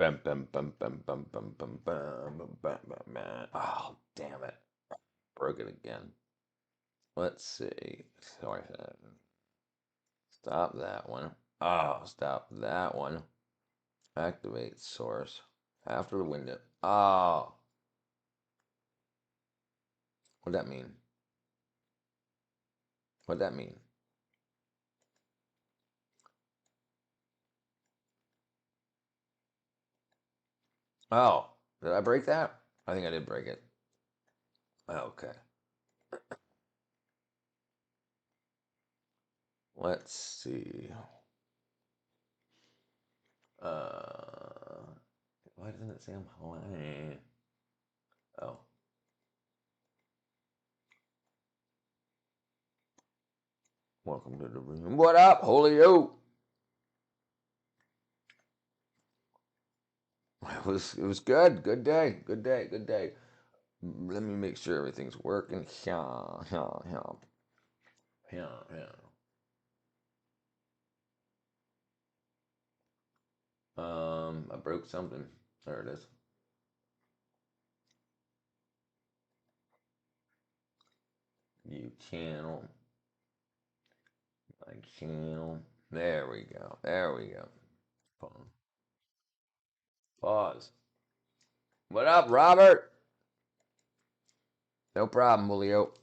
Bum, bum, bum, bum, bum, bum, bum, bum, bum, bum, bum, bum. Oh, damn it. Broke it again. Let's see. Sorry. Stop that one. Oh, stop that one. Activate source. After the window. Oh. What'd that mean? What'd that mean? Oh. Did I break that? I think I did break it. Okay. Let's see. Why doesn't it say I'm Hawaiian? Oh. Welcome to the room. What up, Holio? It was good. Good day. Good day. Good day. Let me make sure everything's working. Yeah, yeah, yeah. Yeah, yeah. I broke something. There it is. View channel. My channel. There we go. There we go. Phone. Pause. What up, Robert? No problem, Julio.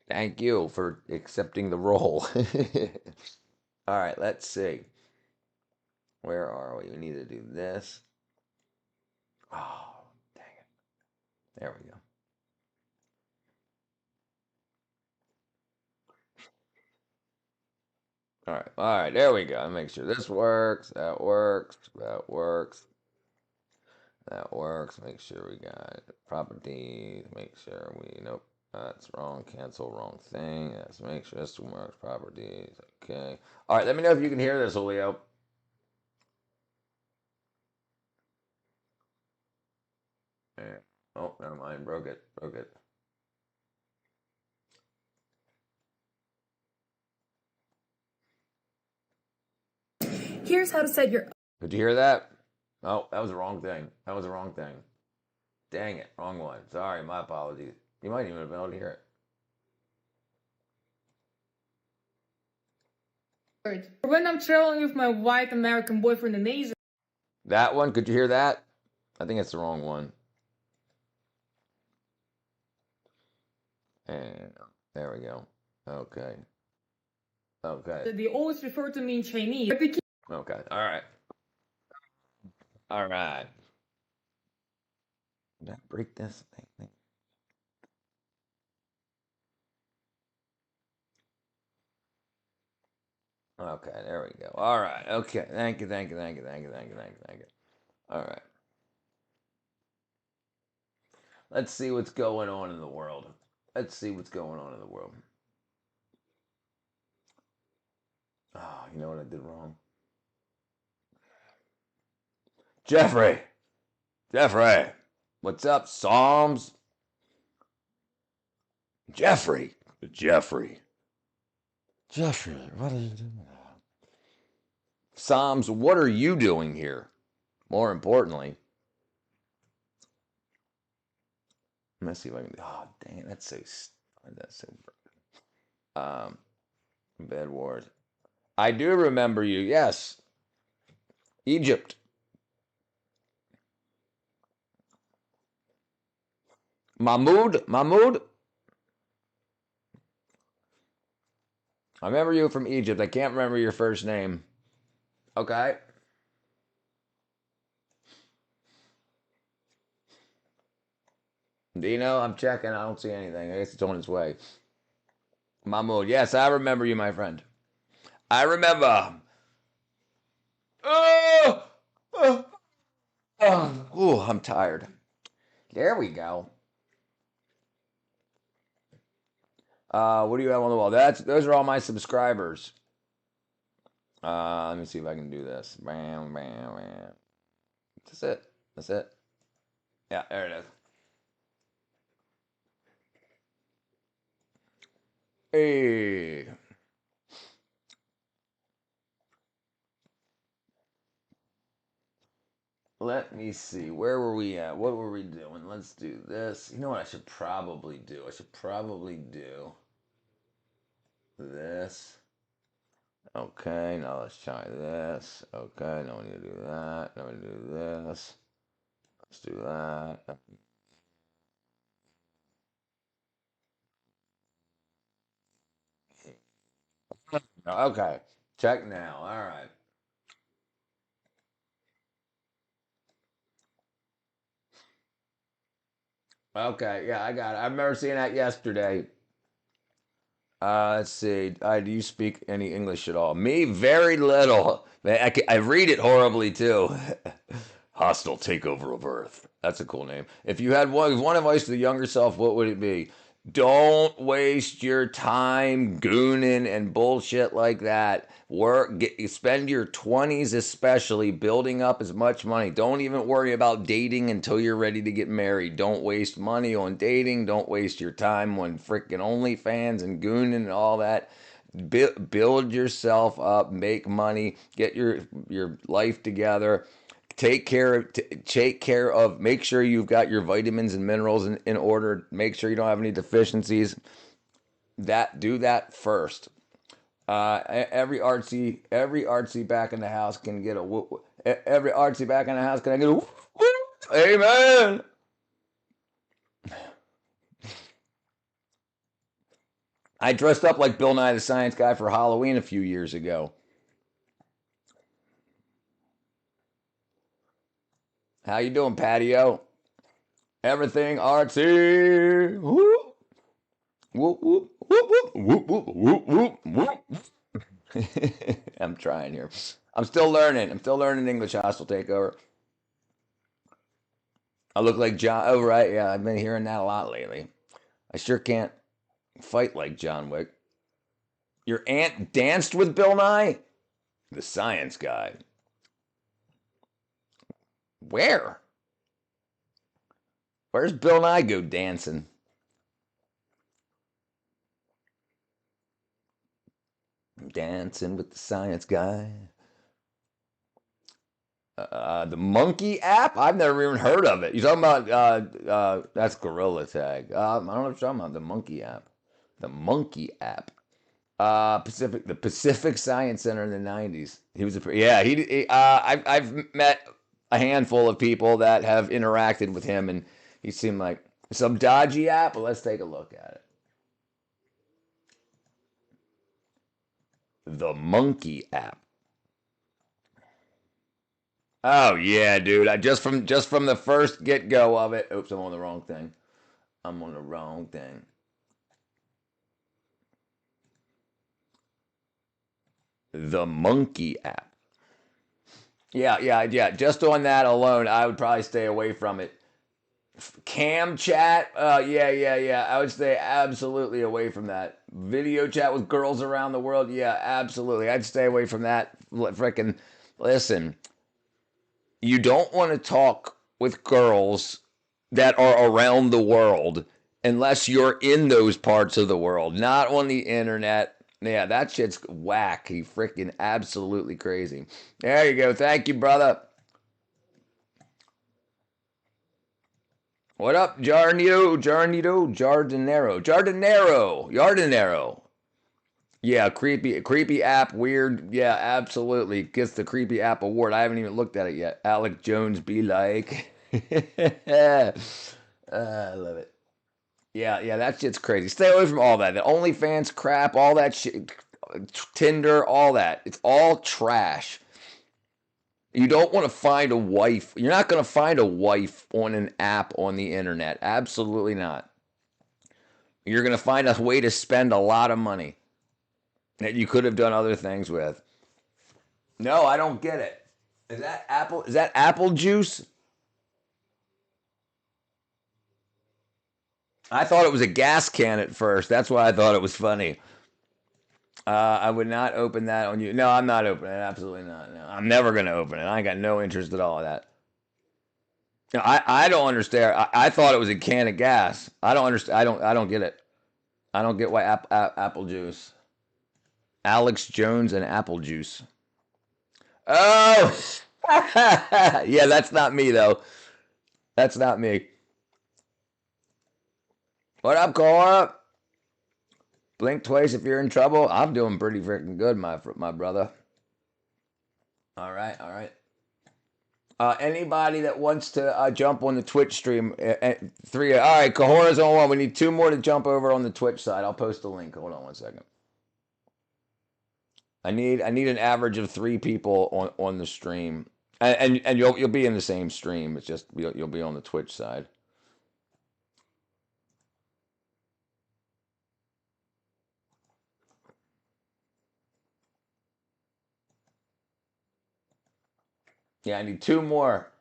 Thank you for accepting the role. All right, let's see. Where are we? We need to do this. Oh, dang it. There we go. All right, there we go. Make sure this works. That works. That works. That works. Make sure we got properties. Make sure we, nope, that's wrong. Cancel wrong thing. Let's make sure this works. Properties. Okay. All right, let me know if you can hear this, Julio. There. Oh, never mind. Broke it. Broke it. Here's how to set your. Did you hear that? Oh, that was the wrong thing. That was the wrong thing. Dang it. Wrong one. Sorry, my apologies. You might even have been able to hear it. When I'm traveling with my white American boyfriend in Asia. That one? Could you hear that? I think it's the wrong one. And there we go. Okay. Okay. They always refer to me in Chinese. Okay. All right. All right. Did I break this thing? Okay, there we go. All right. Okay. Thank you. Thank you. Thank you. Thank you. Thank you. Thank you. Thank you. All right. Let's see what's going on in the world. Let's see what's going on in the world. Oh, you know what I did wrong? Jeffrey! Jeffrey! What's up, Psalms? Jeffrey! Jeffrey! Jeffrey, what are you doing? Psalms, what are you doing here? More importantly, let's see if I can. Oh, dang it! That's so. Bed Wars. I do remember you. Yes, Egypt. Mahmoud. Mahmoud. I remember you from Egypt. I can't remember your first name. Okay. Dino, I'm checking. I don't see anything. I guess it's on its way. Mahmoud. Yes, I remember you, my friend. I remember. Oh, oh, oh, I'm tired. There we go. What do you have on the wall? Those are all my subscribers. Let me see if I can do this. Bam, bam, bam. That's it. That's it. Yeah, there it is. Hey. Let me see. Where were we at? What were we doing? Let's do this. You know what I should probably do? I should probably do this. Okay, now let's try this. Okay, now we need to do that. Now we need to do this. Let's do that. Okay, check now. All right. Okay, yeah, I got it. I remember seeing that yesterday. Let's see. Do you speak any English at all? Me, very little. Man, I read it horribly too. Hostile takeover of Earth. That's a cool name. If you had one advice to the younger self, what would it be? Don't waste your time gooning and bullshit like that. Spend your 20s especially building up as much money. Don't even worry about dating until you're ready to get married. Don't waste money on dating. Don't waste your time on freaking OnlyFans and gooning and all that. Build yourself up, make money, get your life together, take care of make sure you've got your vitamins and minerals in order, make sure you don't have any deficiencies. Do that first. Every artsy back in the house can get a whoop. Every artsy back in the house can I get a whoop, whoop. Amen. I dressed up like Bill Nye the Science Guy for Halloween a few years ago. How you doing, patio? Everything artsy. Whoop, whoop, whoop, whoop, whoop, whoop, whoop, whoop, whoop. I'm trying here. I'm still learning. I'm still learning English. Hostile takeover. I look like John. Oh, right. Yeah, I've been hearing that a lot lately. I sure can't fight like John Wick. Your aunt danced with Bill Nye? The science guy. Where? Where's Bill Nye go dancing? Dancing with the science guy. The monkey app? I've never even heard of it. You talking about that's Gorilla Tag. I don't know what you're talking about. The monkey app. The monkey app. The Pacific Science Center in the '90s. He was yeah. I've met a handful of people that have interacted with him, and he seemed like some dodgy app. But let's take a look at it. The monkey app. Oh yeah, dude. I just from the first get go of it. Oops, I'm on the wrong thing. I'm on the wrong thing. The monkey app. Yeah, yeah, yeah. Just on that alone, I would probably stay away from it. Cam chat, yeah, yeah, yeah. I would stay absolutely away from that. Video chat with girls around the world, yeah, absolutely. I'd stay away from that. Freaking listen. You don't want to talk with girls that are around the world unless you're in those parts of the world, not on the internet. Yeah, that shit's wacky, freaking absolutely crazy. There you go. Thank you, brother. What up, Jardinero. Yeah, creepy app, weird. Yeah, absolutely. Gets the creepy app award. I haven't even looked at it yet. Alec Jones be like. I love it. Yeah, yeah, that shit's crazy. Stay away from all that. The OnlyFans crap, all that shit, Tinder, all that. It's all trash. You don't want to find a wife. You're not going to find a wife on an app on the internet. Absolutely not. You're going to find a way to spend a lot of money that you could have done other things with. No, I don't get it. Is that apple? Is that apple juice? I thought it was a gas can at first. That's why I thought it was funny. I would not open that on you. No, I'm not opening it. Absolutely not. No, I'm never going to open it. I got no interest at all in that. No, I don't understand. I thought it was a can of gas. I don't understand. I don't get it. I don't get why apple juice. Alex Jones and apple juice. Oh, Yeah, that's not me though. That's not me. What up, Cora? Blink twice if you're in trouble. I'm doing pretty freaking good, my brother. All right, all right. Anybody that wants to jump on the Twitch stream, three. All right, Kahora's on one. We need two more to jump over on the Twitch side. I'll post the link. Hold on one second. I need an average of three people on the stream, and you'll be in the same stream. It's just you'll be on the Twitch side. Yeah, I need two more.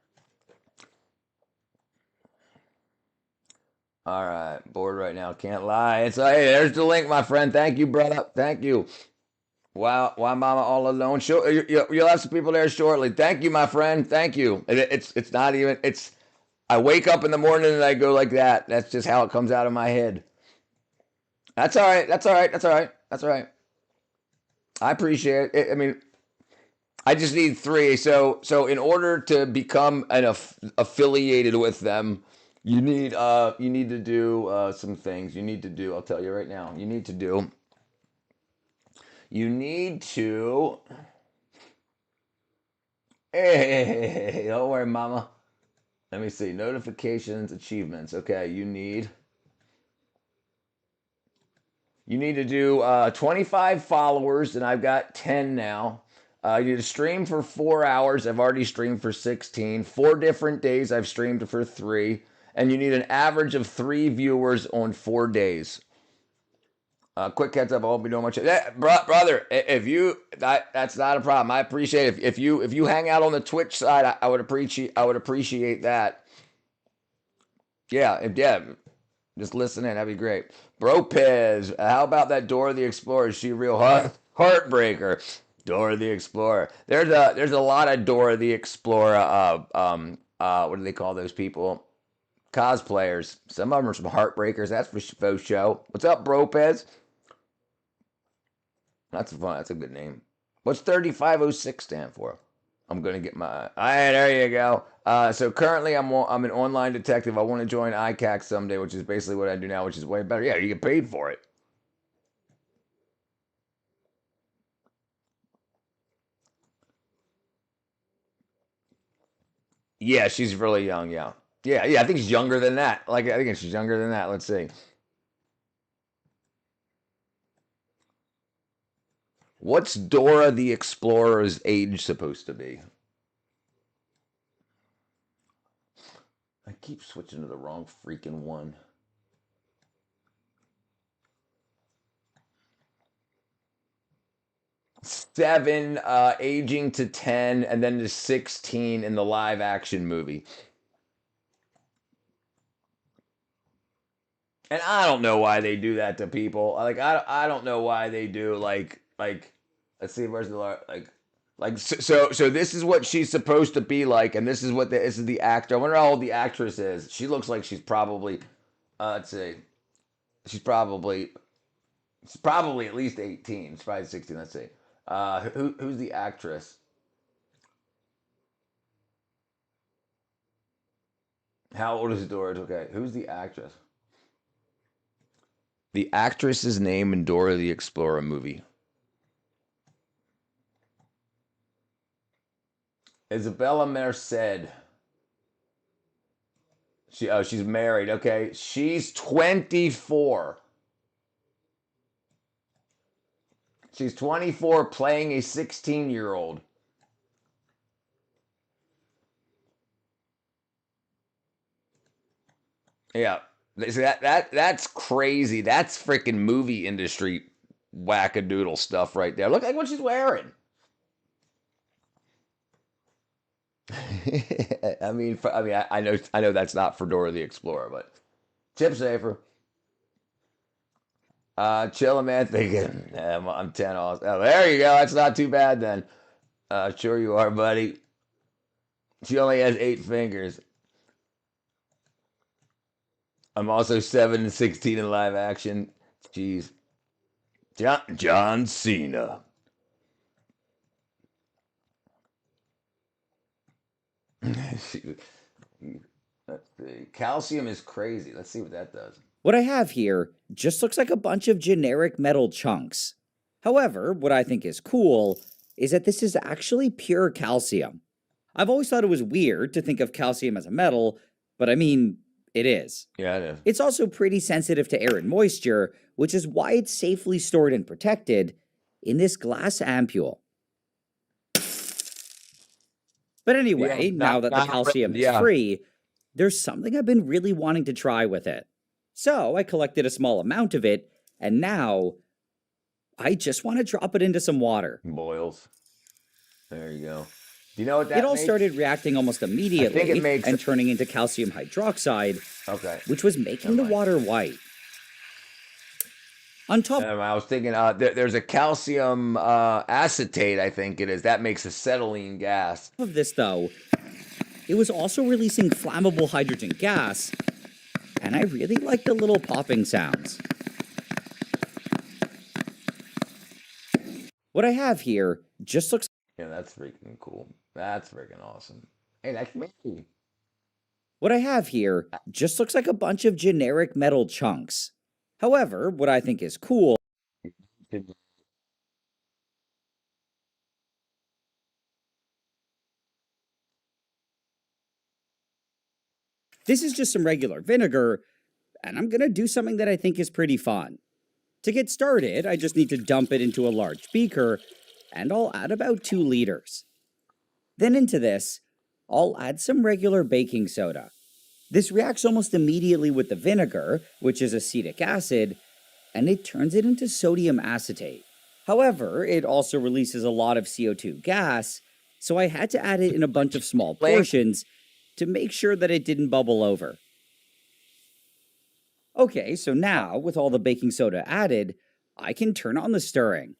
All right, bored right now. Can't lie. It's hey, there's the link, my friend. Thank you, brother. Thank you. Wow, why mama all alone? Sure, you'll have some people there shortly. Thank you, my friend. Thank you. It's not even. It's I wake up in the morning and I go like that. That's just how it comes out of my head. That's all right. That's all right. That's all right. That's all right. I appreciate it. I mean, I just need three. So in order to become affiliated with them, you need to do some things. You need to do. I'll tell you right now. You need to do. You need to. Hey, don't worry, mama. Let me see. Notifications, achievements. Okay, you need to do 25 followers, and I've got 10 now. You need to stream for 4 hours. I've already streamed for 16. 4 different days, I've streamed for 3. And you need an average of 3 viewers on 4 days. Quick heads up, I won't be doing much. Brother, if that's not a problem. I appreciate it. If you hang out on the Twitch side, I would appreciate that. Yeah. Just listen in. That'd be great. Bro Pez, how about that Dora the Explorer? Is she a real heartbreaker? Dora the Explorer. There's a lot of Dora the Explorer. What do they call those people? Cosplayers. Some of them are some heartbreakers. That's for show. What's up, Bro Pez? That's fun. That's a good name. What's 3506 stand for? I'm gonna get my. All right, there you go. So currently, I'm an online detective. I want to join ICAC someday, which is basically what I do now, which is way better. Yeah, you get paid for it. Yeah, she's really young. Yeah. I think she's younger than that. Like I think she's younger than that. Let's see. What's Dora the Explorer's age supposed to be? I keep switching to the wrong freaking one. 7, aging to 10, and then to 16 in the live action movie. And I don't know why they do that to people. Like I don't know why they do like let's see where's the so this is what she's supposed to be like, and this is the actor. I wonder how old the actress is. She looks like she's probably let's see, she's probably at least 18. She's probably 16. Let's see. Who's the actress? How old is Dora? Okay, who's the actress? The actress's name in Dora the Explorer movie. Isabella Merced. She's married. Okay, she's 24. She's 24 playing a 16-year-old. Yeah. See, that's crazy. That's freaking movie industry wackadoodle stuff right there. Look at what she's wearing. I know that's not for Dora the Explorer, but tip safer. Chilling, man. Thinking I'm 10 off. Oh, there you go. That's not too bad then. Sure you are, buddy. She only has 8 fingers. I'm also 7 and 16 in live action. Jeez. John Cena. She- Let's see. Calcium is crazy. Let's see what that does. What I have here just looks like a bunch of generic metal chunks. However, what I think is cool is that this is actually pure calcium. I've always thought it was weird to think of calcium as a metal, but I mean, it is. Yeah, it is. It's also pretty sensitive to air and moisture, which is why it's safely stored and protected in this glass ampule. But anyway, now that the calcium is free, there's something I've been really wanting to try with it. So I collected a small amount of it, and now I just want to drop it into some water. Boils. There you go. Do you know what that It all makes? started reacting almost immediately it makes- and turning into calcium hydroxide, Okay. which was making the water white. On top I was thinking there's a calcium acetate, I think it is. That makes acetylene gas. of this, though, it was also releasing flammable hydrogen gas, and I really like the little popping sounds. What I have here just looks Yeah, that's freaking cool. That's freaking awesome. Hey, that's me. What I have here just looks like a bunch of generic metal chunks. However, what I think is cool this is just some regular vinegar, and I'm gonna do something that I think is pretty fun. To get started, I just need to dump it into a large beaker, and I'll add about 2 liters. Then into this, I'll add some regular baking soda. This reacts almost immediately with the vinegar, which is acetic acid, and it turns it into sodium acetate. However, it also releases a lot of CO2 gas, so I had to add it in a bunch of small portions to make sure that it didn't bubble over. Okay, so now, with all the baking soda added, I can turn on the stirring.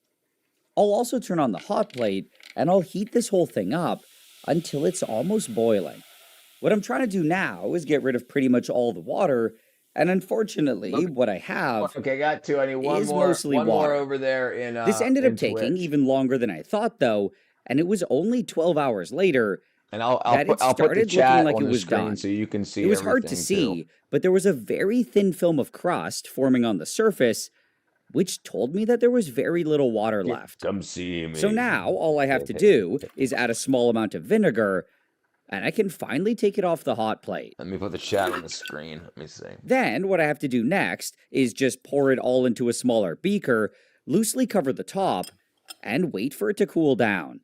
I'll also turn on the hot plate, and I'll heat this whole thing up until it's almost boiling. What I'm trying to do now is get rid of pretty much all the water, and unfortunately, what I have Okay, got 2. I need one is more. mostly One more water. over there in. This ended up in taking Twitch. even longer than I thought, though, and it was only 12 hours later. And I'll that put the started chat looking like on it the was screen done. so you can see. It was hard to everything, see, too. but there was a very thin film of crust forming on the surface, which told me that there was very little water left. Come see me. So now, all I have to do is add a small amount of vinegar, and I can finally take it off the hot plate. Let me put the chat on the screen. Let me see. Then, what I have to do next is just pour it all into a smaller beaker, loosely cover the top, and wait for it to cool down.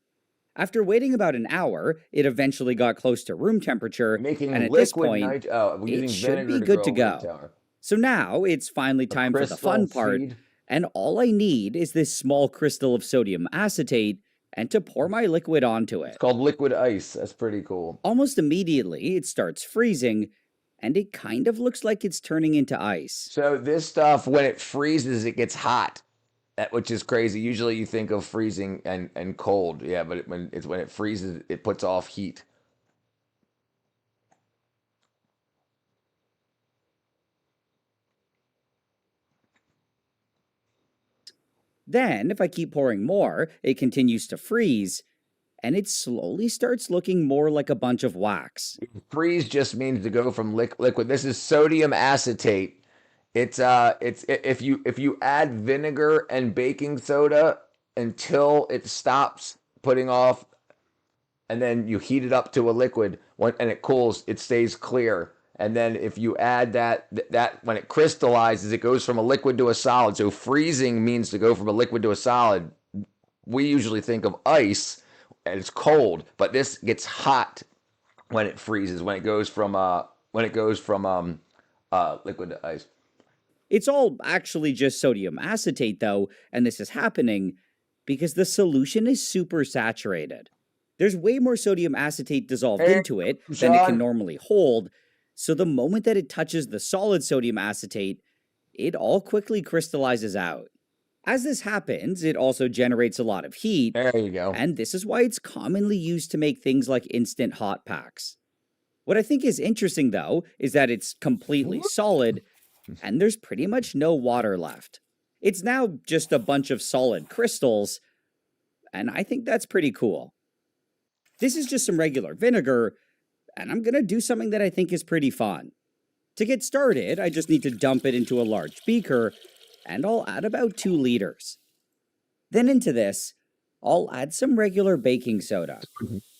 After waiting about an hour, it eventually got close to room temperature, Making and at this liquid point, we're it using should be vinegar good to grow a go. wind tower. So now, it's finally time for the crystal fun part, seed. and all I need is this small crystal of sodium acetate, and to pour my liquid onto it. It's called liquid ice. That's pretty cool. Almost immediately, it starts freezing, and it kind of looks like it's turning into ice. So this stuff, when it freezes, it gets hot, which is crazy. Usually you think of freezing and cold. Yeah, but when it freezes, it puts off heat. Then, if I keep pouring more, it continues to freeze, and it slowly starts looking more like a bunch of wax. Freeze just means to go from liquid. This is sodium acetate. It's if you add vinegar and baking soda until it stops putting off, and then you heat it up to a liquid, and it cools, it stays clear. And then if you add that when it crystallizes, it goes from a liquid to a solid. So freezing means to go from a liquid to a solid. We usually think of ice, and it's cold, but this gets hot when it freezes. When it goes from liquid to ice. It's all actually just sodium acetate, though, and this is happening because the solution is super saturated. There's way more sodium acetate dissolved into it than it can normally hold, so the moment that it touches the solid sodium acetate, it all quickly crystallizes out. As this happens, it also generates a lot of heat. There you go. And this is why it's commonly used to make things like instant hot packs. What I think is interesting, though, is that it's completely solid, and there's pretty much no water left. It's now just a bunch of solid crystals, and I think that's pretty cool. This is just some regular vinegar, and I'm gonna do something that I think is pretty fun. To get started, I just need to dump it into a large beaker, and I'll add about 2 liters. Then into this, I'll add some regular baking soda.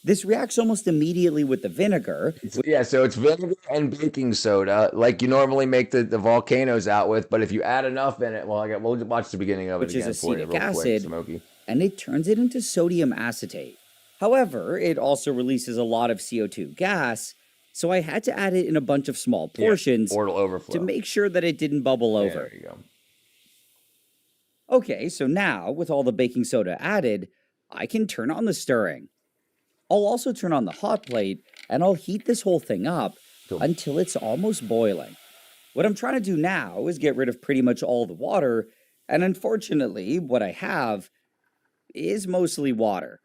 This reacts almost immediately with the vinegar. Yeah, so it's vinegar and baking soda, like you normally make the volcanoes out with. But if you add enough in it, well, we'll watch the beginning of it Which is again for you, acetic real quick, acid. Smokey. And it turns it into sodium acetate. However, it also releases a lot of CO2 gas, so I had to add it in a bunch of small portions Or it'll overflow. to make sure that it didn't bubble over. There you go. Okay, so now, with all the baking soda added, I can turn on the stirring. I'll also turn on the hot plate, and I'll heat this whole thing up until it's almost boiling. What I'm trying to do now is get rid of pretty much all the water, and unfortunately, what I have is mostly water.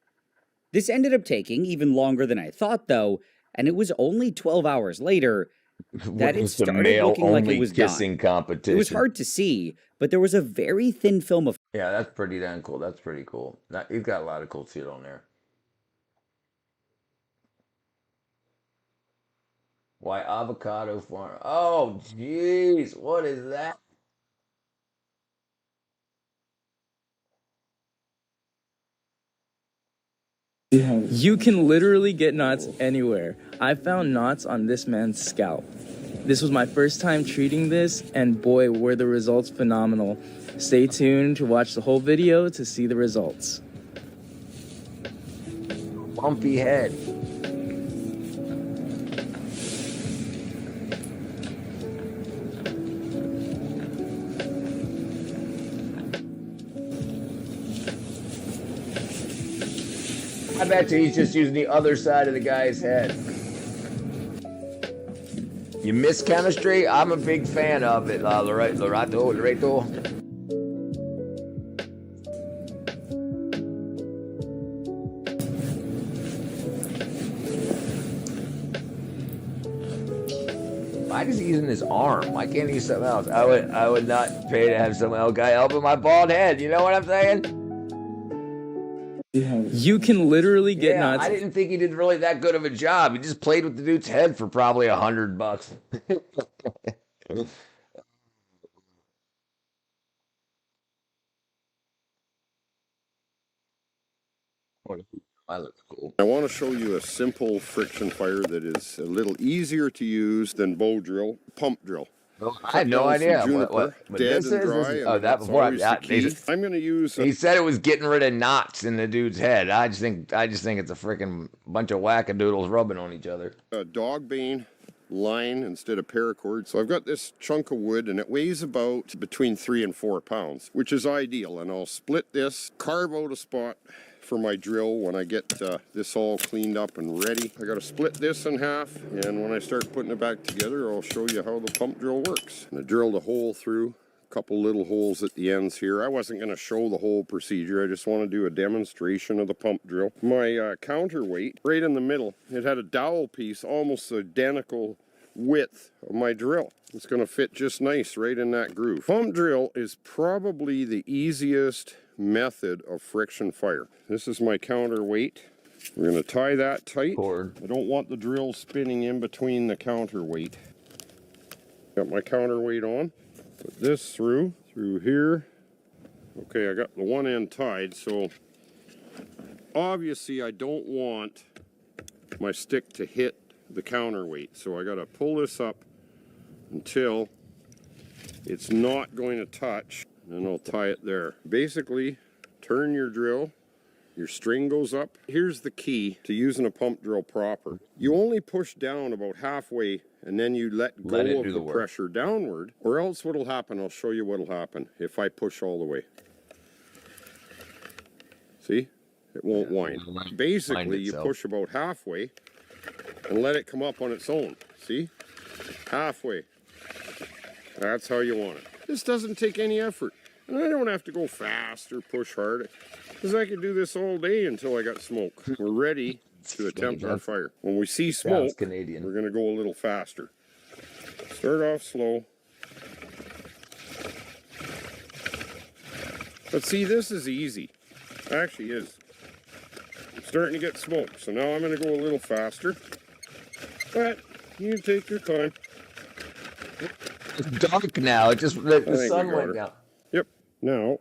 This ended up taking even longer than I thought, though, and it was only 12 hours later that it It's a started looking like it was kissing done. competition. It was hard to see, but there was a very thin film of Yeah, that's pretty damn cool. That's pretty cool. He's got a lot of cool shit on there. Why avocado farm? Oh, jeez, what is that? You can literally get knots anywhere. I found knots on this man's scalp. This was my first time treating this, and boy, were the results phenomenal. Stay tuned to watch the whole video to see the results. Bumpy head. I bet you he's just using the other side of the guy's head. You miss chemistry? I'm a big fan of it, Loreto. Why is he using his arm? Why can't he use something else? I would not pay to have some else guy helping my bald head. You know what I'm saying? You can literally get knots. I didn't think he did really that good of a job. He just played with the dude's head for probably $100. I look cool. I want to show you a simple friction fire that is a little easier to use than bow drill, pump drill. Well, I had no idea what dead this and is. dry. Oh, that before I'm going to use. He said it was getting rid of knots in the dude's head. I just think it's a freaking bunch of wackadoodles rubbing on each other. A dog bane line instead of paracord. So I've got this chunk of wood, and it weighs about between 3 and 4 pounds, which is ideal. And I'll split this, carve out a spot for my drill when I get this all cleaned up and ready. I got to split this in half, and when I start putting it back together, I'll show you how the pump drill works. And I drilled a hole through, a couple little holes at the ends here. I wasn't going to show the whole procedure. I just want to do a demonstration of the pump drill. My counterweight, right in the middle, it had a dowel piece almost identical width of my drill. It's going to fit just nice right in that groove. Pump drill is probably the easiest method of friction fire. This is my counterweight. We're going to tie that tight. I don't want the drill spinning in between the counterweight. Got my counterweight on. Put this through here. Okay, I got the one end tied, so obviously I don't want my stick to hit the counterweight. So I got to pull this up until it's not going to touch. And I'll tie it there. Basically, turn your drill, your string goes up. Here's the key to using a pump drill proper. You only push down about halfway, and then you let go of the pressure downward, or else what'll happen, I'll show you what'll happen if I push all the way. See? It won't wind. Basically, you push about halfway and let it come up on its own. See? Halfway. That's how you want it. This doesn't take any effort. And I don't have to go fast or push hard, because I could do this all day until I got smoke. We're ready to attempt our fire. When we see smoke, we're going to go a little faster. Start off slow. But see, this is easy. It actually is. I'm starting to get smoke, so now I'm going to go a little faster. But you take your time. It's dark now. It just I the think we sun got went her. down. Yep. Now,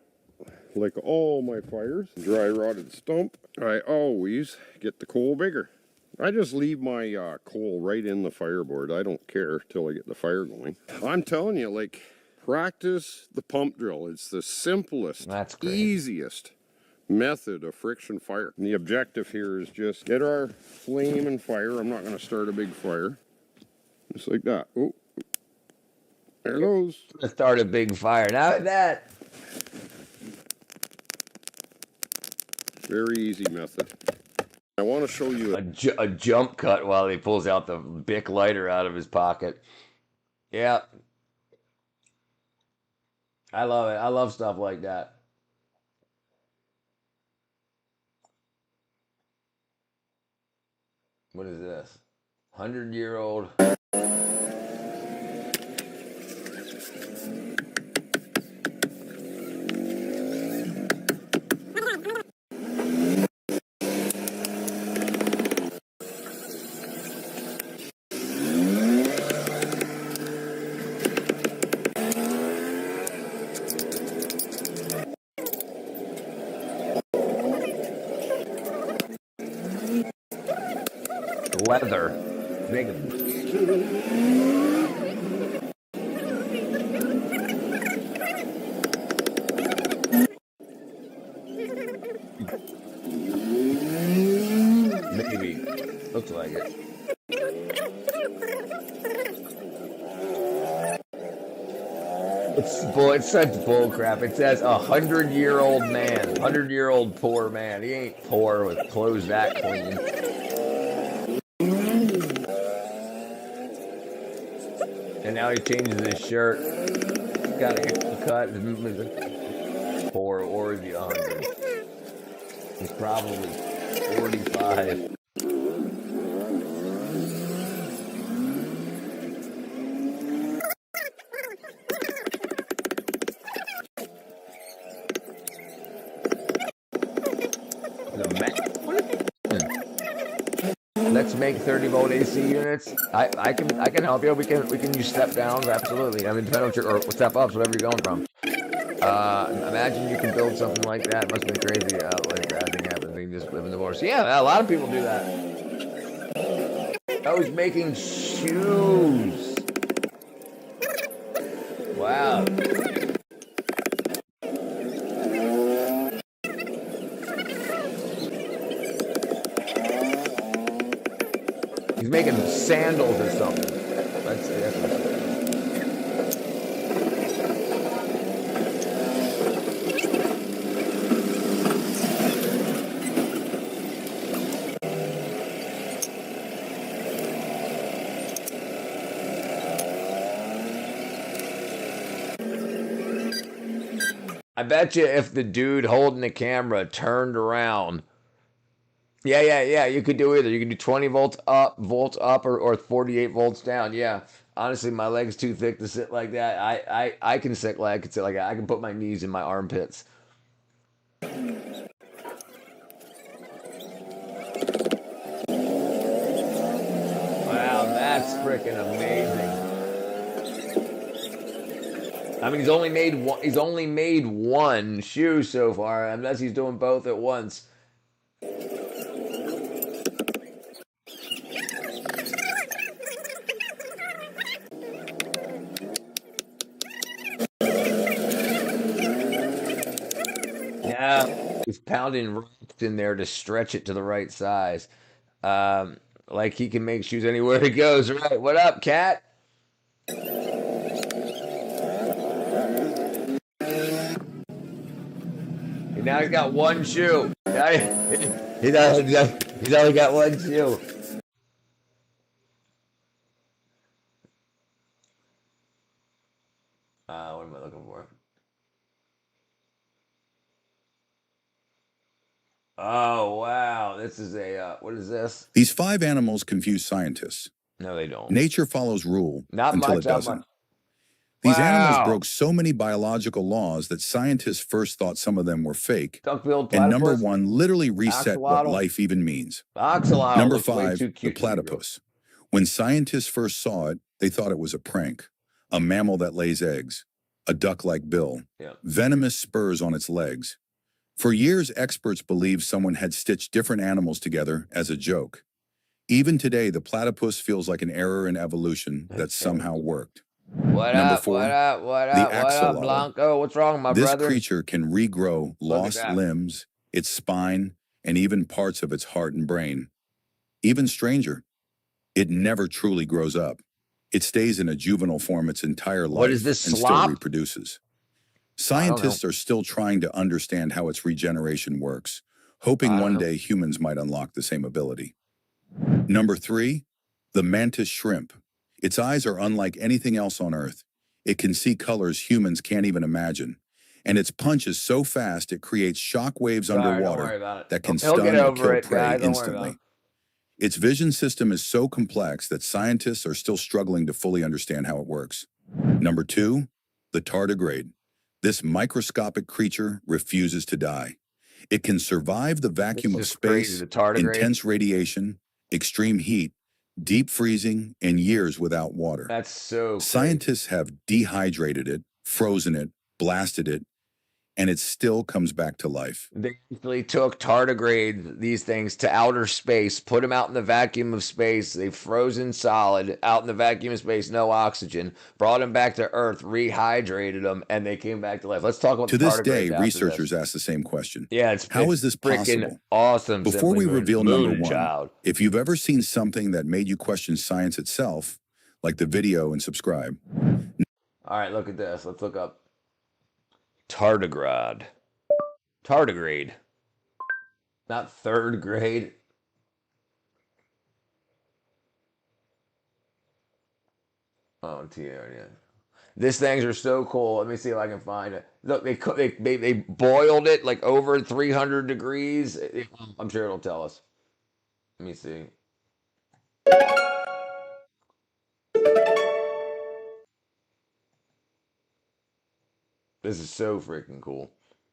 like all my fires, dry rotted stump, I always get the coal bigger. I just leave my coal right in the fireboard. I don't care till I get the fire going. I'm telling you, like, practice the pump drill. It's the simplest, That's great. easiest method of friction fire. And the objective here is just get our flame and fire. I'm not going to start a big fire. Just like that. Oh, there it goes. Let's start a big fire. Now that Very easy method. I want to show you a jump cut while he pulls out the Bic lighter out of his pocket. Yeah. I love it. I love stuff like that. What is this? 100-year-old. Leather. Big. Maybe. Looks like it. It's such bull crap. It says 100-year-old man. 100-year-old poor man. He ain't poor with clothes that clean. And now he changes his shirt. Got a haircut. Poor or is he 100? He's probably 45. Let's make 30-volt AC units. I can help you. We can use step downs. Absolutely. I mean, depending on your or step ups, whatever you're going from. Imagine you can build something like that. It must have been crazy. Like that thing happened. You just live in the forest. Yeah, a lot of people do that. Oh, he's making shoes. Wow. He's making sandals or something. Let's see. That's what I bet you if the dude holding the camera turned around. Yeah. You could do either. You could do 20 volts up, or 48 volts down. Yeah. Honestly, my leg's too thick to sit like that. I can sit like that. I can put my knees in my armpits. Wow, that's freaking amazing. I mean, he's only made one shoe so far, unless he's doing both at once. Yeah, he's pounding rocks in there to stretch it to the right size. Like he can make shoes anywhere he goes, right? What up, cat? Now he's got one shoe. He's only got one shoe. What am I looking for? Oh, wow. This is what is this? These 5 animals confuse scientists. No, they don't. Nature follows rule Not until much, it not doesn't. much. These Wow. animals broke so many biological laws that scientists first thought some of them were fake. Duck-billed And number platypus? 1 literally reset what Axolotl? life even means. Axolotl Number looks way 5, too the cute to be real. platypus. When scientists first saw it, they thought it was a prank. A mammal that lays eggs, a duck-like bill, venomous spurs on its legs. For years, experts believed someone had stitched different animals together as a joke. Even today, the platypus feels like an error in evolution that somehow worked. What Number up? 4, What up? What the up? What up, axolotl. Blanco? What's wrong, my This brother? creature can regrow lost that. limbs, its spine, and even parts of its heart and brain. Even stranger, it never truly grows up. It stays in a juvenile form its entire life What is this, and slop? still reproduces. Scientists are still trying to understand how its regeneration works, hoping one day humans might unlock the same ability. Number 3, the mantis shrimp. Its eyes are unlike anything else on Earth. It can see colors humans can't even imagine. And its punch is so fast it creates shock waves underwater that can He'll stun get or over kill it, prey guys. Don't worry about instantly. it. Its vision system is so complex that scientists are still struggling to fully understand how it works. Number 2, the tardigrade. This microscopic creature refuses to die. It can survive the vacuum of This is crazy, space, the tardigrade. intense radiation, extreme heat, deep freezing, and years without water. That's so crazy. Scientists have dehydrated it, frozen it, blasted it, and it still comes back to life. They actually took tardigrades, these things, to outer space, put them out in the vacuum of space. They frozen solid out in the vacuum of space, no oxygen, brought them back to Earth, rehydrated them, and they came back to life. Let's talk about To the this tardigrades day, after researchers this. ask the same question. Yeah, it's How is this freaking possible? awesome. Before Simply we Moon. reveal number Moon 1, Child. if you've ever seen something that made you question science itself, like the video and subscribe. All right, look at this. Let's look up tardigrade. Tardigrade. Not third grade. Oh, yeah. These things are so cool. Let me see if I can find it. Look, they boiled it like over 300 degrees. I'm sure it'll tell us. Let me see. This is so freaking cool.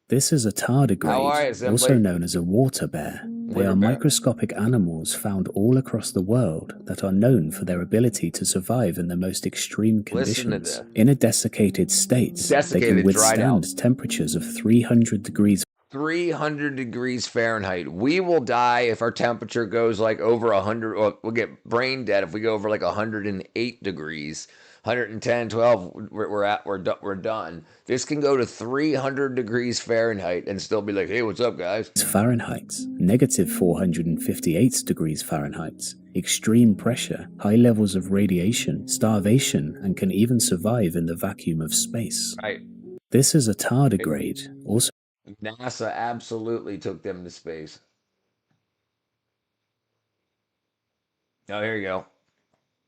This is a How are you, tardigrade, Simply? also known as a water bear. They Water are bear. microscopic animals found all across the world that are known for their ability to survive in the most extreme Listen to conditions. this. In a desiccated state, they Desiccated, can dried out. withstand temperatures of 300 degrees 300 degrees Fahrenheit. We will die if our temperature goes like over 100, or we'll get brain dead if we go over like 108 degrees. 110, 12, we're done. This can go to 300 degrees Fahrenheit and still be like, hey, what's up, guys? Fahrenheit, negative 458 degrees Fahrenheit, extreme pressure, high levels of radiation, starvation, and can even survive in the vacuum of space. Right. This is a tardigrade, also NASA absolutely took them to space. Oh, here you go.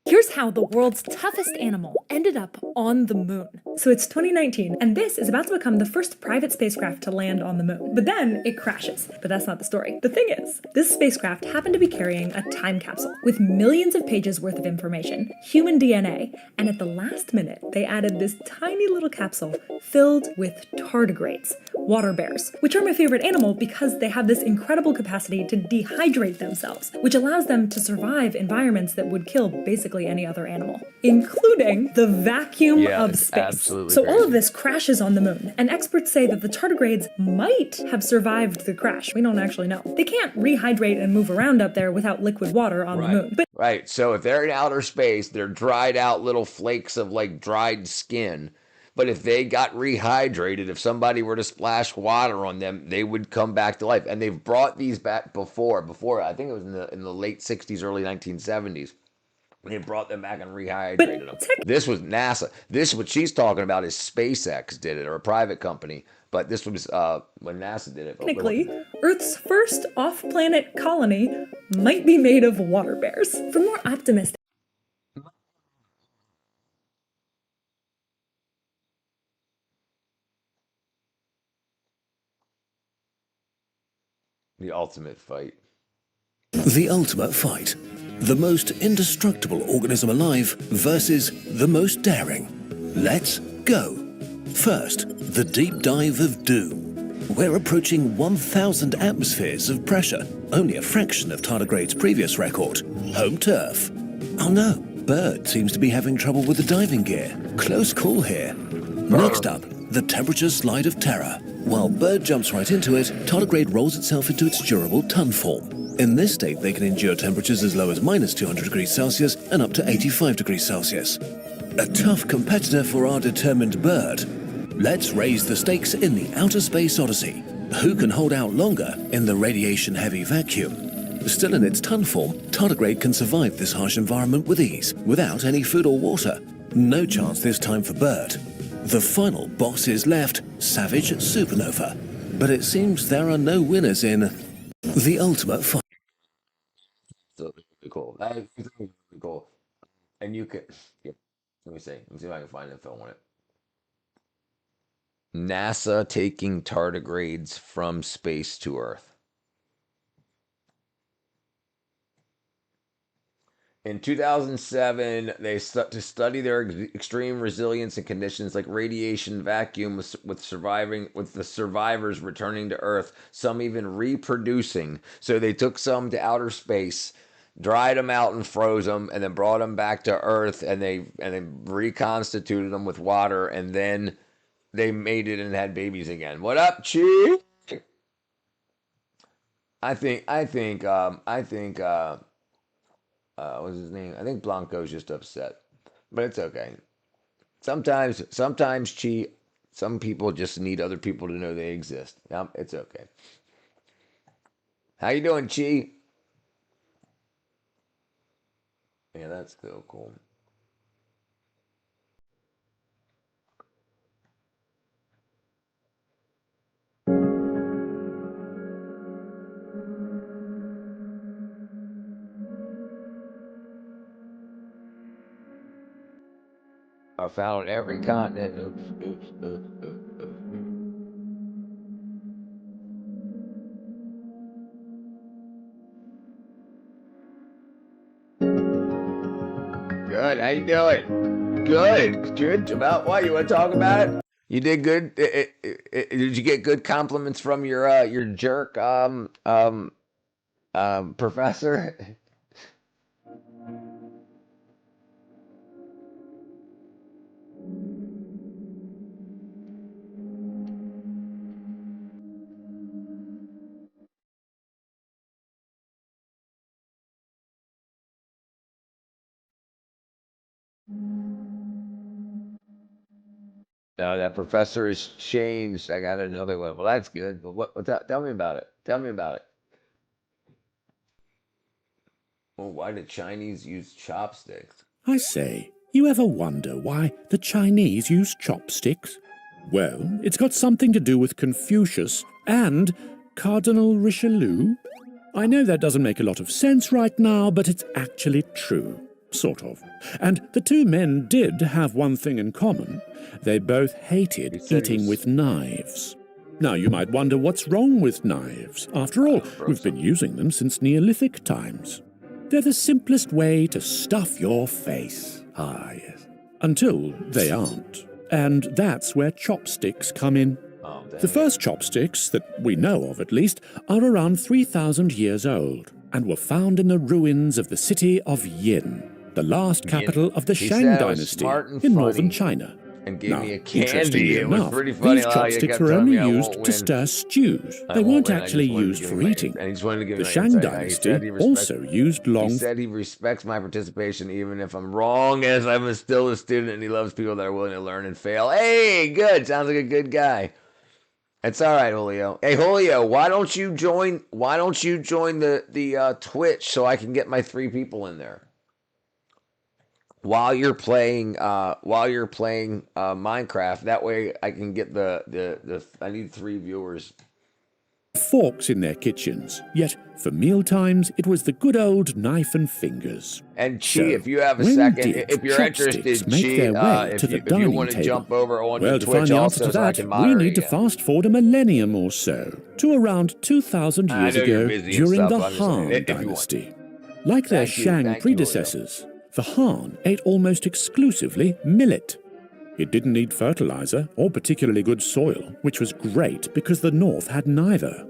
Here's how the world's toughest animal ended up on the moon. So it's 2019, and this is about to become the first private spacecraft to land on the moon. But then it crashes. But that's not the story. The thing is, this spacecraft happened to be carrying a time capsule with millions of pages worth of information, human DNA, and at the last minute, they added this tiny little capsule filled with tardigrades, water bears, which are my favorite animal because they have this incredible capacity to dehydrate themselves, which allows them to survive environments that would kill basically any other animal, including the vacuum of it's space. absolutely So all crazy. of this crashes on the moon, and experts say that the tardigrades might have survived the crash. We don't actually know. They can't rehydrate and move around up there without liquid water on the moon. But Right. So if they're in outer space, they're dried out little flakes of like dried skin. But if they got rehydrated, if somebody were to splash water on them, they would come back to life. And they've brought these back before I think it was in the late 60s, early 1970s. They brought them back and rehydrated them. This was NASA. This, what she's talking about, is SpaceX did it, or a private company. But this was when NASA did it. technically, Earth's first off-planet colony might be made of water bears. For more optimistic The ultimate fight. The ultimate fight. The most indestructible organism alive versus the most daring. Let's go. First, the deep dive of doom. We're approaching 1,000 atmospheres of pressure, only a fraction of tardigrade's previous record. Home turf. Oh no, Bird seems to be having trouble with the diving gear. Close call here. Next up, the temperature slide of terror. While Bird jumps right into it, tardigrade rolls itself into its durable ton form. In this state, they can endure temperatures as low as minus 200 degrees Celsius and up to 85 degrees Celsius. A tough competitor for our determined Bird. Let's raise the stakes in the outer space odyssey. Who can hold out longer in the radiation-heavy vacuum? Still in its ton form, tardigrade can survive this harsh environment with ease, without any food or water. No chance this time for Bird. The final boss is left, Savage Supernova. But it seems there are no winners in the ultimate fight. So cool. That is really cool. And you can, yeah, let me see if I can find info on it. NASA taking tardigrades from space to Earth. In 2007, to study their extreme resilience in conditions like radiation vacuum with the survivors returning to Earth, some even reproducing. So they took some to outer space, dried them out and froze them, and then brought them back to Earth, and they reconstituted them with water, and then they mated and had babies again. What up, Chi? I think what's his name? I think Blanco's just upset, but it's okay. Sometimes, Chi, some people just need other people to know they exist. Yep, it's okay. How you doing, Chi? Yeah, that's still cool. I found every continent. Good. How you doing? Good. Good. About what? You want to talk about it? You did good. Did you get good compliments from your jerk professor? No, that professor has changed. I got another one. Well, that's good. But tell me about it. Tell me about it. Well, why do Chinese use chopsticks? I say, you ever wonder why the Chinese use chopsticks? Well, it's got something to do with Confucius and Cardinal Richelieu. I know that doesn't make a lot of sense right now, but it's actually true. Sort of. And the two men did have one thing in common. They both hated eating with knives. Now, you might wonder what's wrong with knives. After all, we've been using them since Neolithic times. They're the simplest way to stuff your face. Ah, yes. Until they aren't. And that's where chopsticks come in. The first chopsticks, that we know of at least, are around 3,000 years old and were found in the ruins of the city of Yin, the last capital of the Shang dynasty in northern China. And gave Now, me a candy. interestingly It was enough, pretty funny these how you chopsticks kept were telling only me I used won't to win. stir stews. I They won't weren't win. I just actually wanted to used give for him my- eating. and he just wanted to give me The my Shang insight. He dynasty said he respects- also used long... He said he respects my participation even if I'm wrong, as I'm still a student, and he loves people that are willing to learn and fail. Hey, good. Sounds like a good guy. It's all right, Julio. Hey, Julio, why don't you join the Twitch so I can get my 3 people in there? While you're playing Minecraft, that way I can get the I need 3 viewers. forks in their kitchens, yet for mealtimes it was the good old knife and fingers. And Chi, So, if you have a when second, did if you're interested, chopsticks make Chi, their way if to the you dining want to table? jump over onto Well, to Twitch find the also, answer to so I that, can we moderate need to again. fast forward a millennium or so, to around 2,000 I years know you're ago busy and during stuff, the I'm just saying, Han if you want. dynasty. Like their Thank you, Shang thank you, predecessors, the Han ate almost exclusively millet. It didn't need fertilizer or particularly good soil, which was great because the North had neither.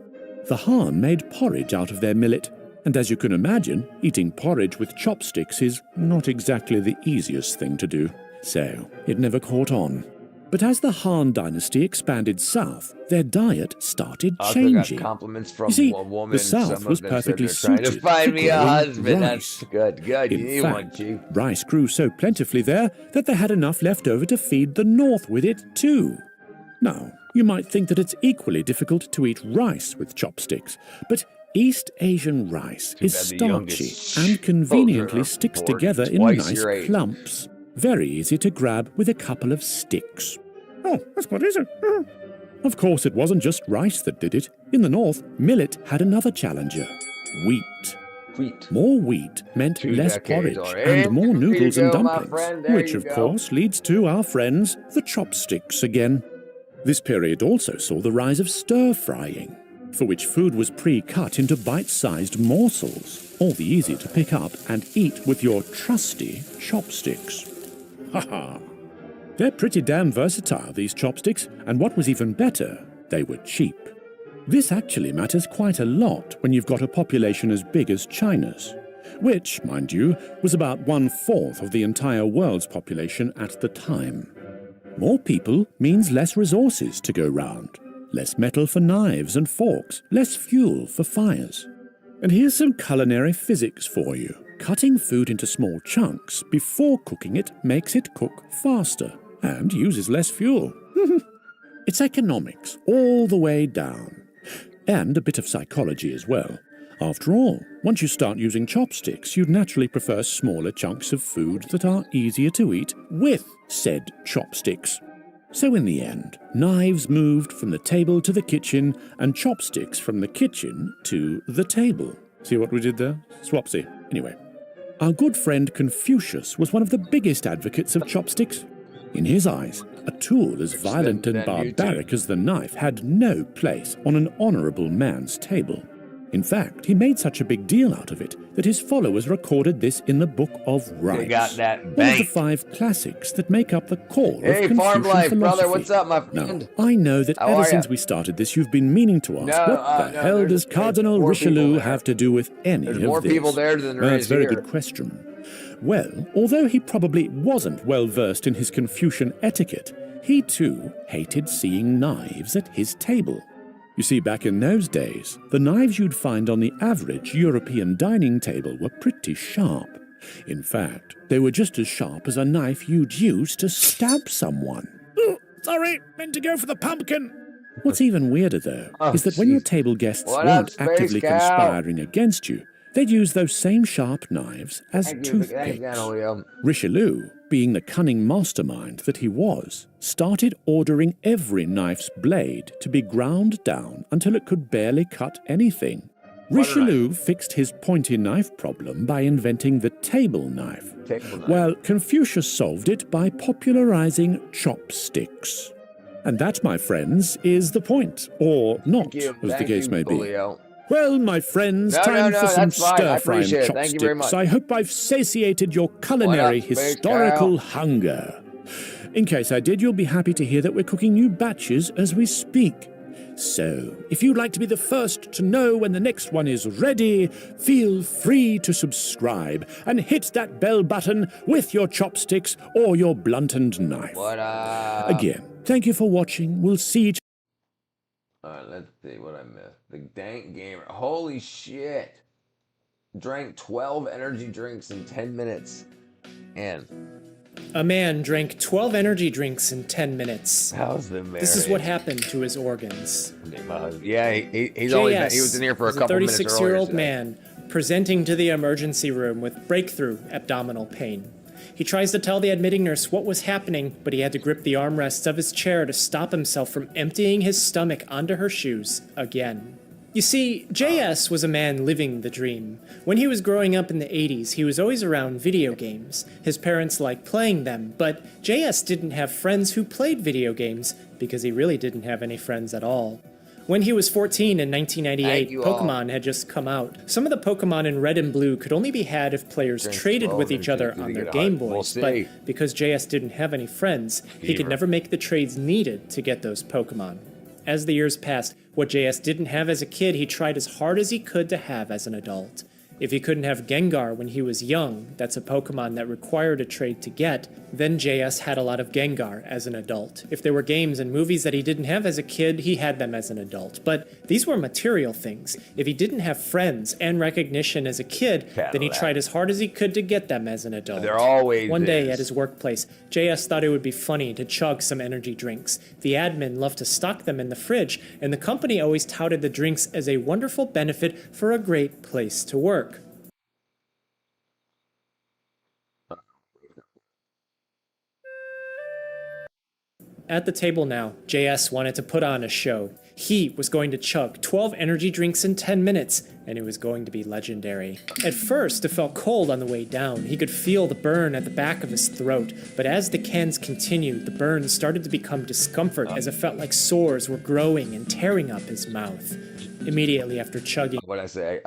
The Han made porridge out of their millet, And as you can imagine, eating porridge with chopsticks is not exactly the easiest thing to do. So, it never caught on. But as the Han dynasty expanded south, their diet started changing. Got compliments from You see, a woman. the south Some was of them said perfectly they're trying suited to find me a growing husband. rice. That's good. Good. You In need one, fact, Chief. rice grew so plentifully there that they had enough left over to feed the north with it too. Now, you might think that it's equally difficult to eat rice with chopsticks, but East Asian rice is bad the starchy youngest and conveniently children are sticks born together in twice nice your age. clumps. Very easy to grab with a couple of sticks. Oh, that's what is it? Of course, it wasn't just rice that did it. In the north, millet had another challenger: wheat. Wheat. More wheat meant 2 less decades porridge or and more There you noodles and go, my dumplings, friend, there which you of go. course leads to our friends, the chopsticks again. This period also saw the rise of stir-frying, for which food was pre-cut into bite-sized morsels, all the easier to pick up and eat with your trusty chopsticks. Ha ha! They're pretty damn versatile, these chopsticks, and what was even better, they were cheap. This actually matters quite a lot when you've got a population as big as China's, which, mind you, was about 1/4 of the entire world's population at the time. More people means less resources to go round, less metal for knives and forks, less fuel for fires. And here's some culinary physics for you. Cutting food into small chunks before cooking it makes it cook faster and uses less fuel. It's economics all the way down. And a bit of psychology as well. After all, once you start using chopsticks, you'd naturally prefer smaller chunks of food that are easier to eat with said chopsticks. So in the end, knives moved from the table to the kitchen and chopsticks from the kitchen to the table. See what we did there? Swapsy. Anyway, our good friend Confucius was one of the biggest advocates of chopsticks. In his eyes, a tool as violent and barbaric as the knife had no place on an honourable man's table. In fact, he made such a big deal out of it that his followers recorded this in the Book of Rites, They got that one of bank. the 5 classics that make up the core Hey, of Confucian Farm Life, philosophy. brother, what's up, my friend? Now, I know that How ever are since ya? we started this, you've been meaning to ask, No, what the no, hell there's- does Cardinal there's more people Richelieu there. have to do with any There's of more this? people there than there Well, is that's a very here. good question. Well, although he probably wasn't well versed in his Confucian etiquette, he too hated seeing knives at his table. You see, back in those days, the knives you'd find on the average European dining table were pretty sharp. In fact, they were just as sharp as a knife you'd use to stab someone. Oh, sorry, meant to go for the pumpkin. What's even weirder, though, is that when your table guests What weren't up, Space actively Cow? conspiring against you, they'd use those same sharp knives as Thank you, toothpicks. Julio. Richelieu, being the cunning mastermind that he was, started ordering every knife's blade to be ground down until it could barely cut anything. Richelieu fixed his pointy knife problem by inventing the table knife, while Confucius solved it by popularizing chopsticks. And that, my friends, is the point, or not, as the case may be. Julio. Well, my friends, No, time no, for some that's fine. I stir-frying appreciate it. Thank you very chopsticks. much. I hope I've satiated your culinary What up, Space historical Cow? hunger. In case I did, you'll be happy to hear that we're cooking new batches as we speak. So, if you'd like to be the first to know when the next one is ready, feel free to subscribe and hit that bell button with your chopsticks or your blunted knife. What up? Again, thank you for watching. We'll see each Alright, let's see what I missed. The Dank Gamer. Holy shit. Drank 12 energy drinks in 10 minutes. And A man drank 12 energy drinks in 10 minutes. how's the marriage? This is what happened to his organs. Yeah, he's only been, he was in here for a couple minutes earlier. 36-year-old today. man presenting to the emergency room with breakthrough abdominal pain. He tries to tell the admitting nurse what was happening, but he had to grip the armrests of his chair to stop himself from emptying his stomach onto her shoes again. You see, JS was a man living the dream. When he was growing up in the 80s, he was always around video games. His parents liked playing them, but JS didn't have friends who played video games because he really didn't have any friends at all. When he was 14 in 1998, Thank you all. Pokemon had just come out. Some of the Pokemon in Red and Blue could only be had if players Drink traded 12 with each other until on you their get Game hot. We'll Boys, see. but because JS didn't have any friends, he could Fever. never make the trades needed to get those Pokemon. As the years passed, what JS didn't have as a kid, he tried as hard as he could to have as an adult. If he couldn't have Gengar when he was young, that's a Pokemon that required a trade to get, then JS had a lot of Gengar as an adult. If there were games and movies that he didn't have as a kid, he had them as an adult. But these were material things. If he didn't have friends and recognition as a kid, then he tried as hard as he could to get them as an adult. There always One day is. at his workplace, JS thought it would be funny to chug some energy drinks. The admin loved to stock them in the fridge, and the company always touted the drinks as a wonderful benefit for a great place to work. At the table now, JS wanted to put on a show. He was going to chug 12 energy drinks in 10 minutes, and it was going to be legendary. At first, it felt cold on the way down. He could feel the burn at the back of his throat, but as the cans continued, the burn started to become discomfort as it felt like sores were growing and tearing up his mouth. Immediately after chugging... What I say,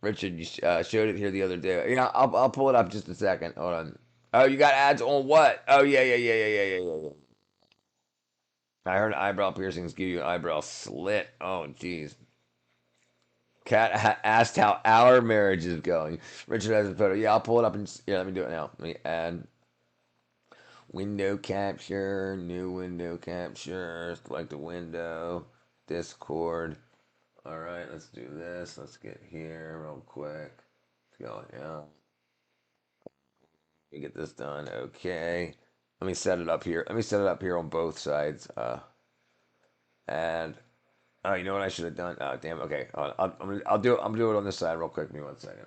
Richard, you showed it here the other day. You know, I'll pull it up just a second. Hold on. Oh, you got ads on what? Oh, yeah. I heard eyebrow piercings give you an eyebrow slit. Oh, jeez. Kat asked how our marriage is going. Richard has a photo. Yeah, I'll pull it up and let me do it now. Let me add window capture, new window capture, select the window, Discord. All right, let's do this. Let's get here real quick. Let's go. Yeah. Let me get this done. Okay. Let me set it up here. Let me set it up here on both sides. And oh, you know what I should have done? Oh, damn. Okay, I'll do it. I'm gonna do it on this side real quick. Give me 1 second.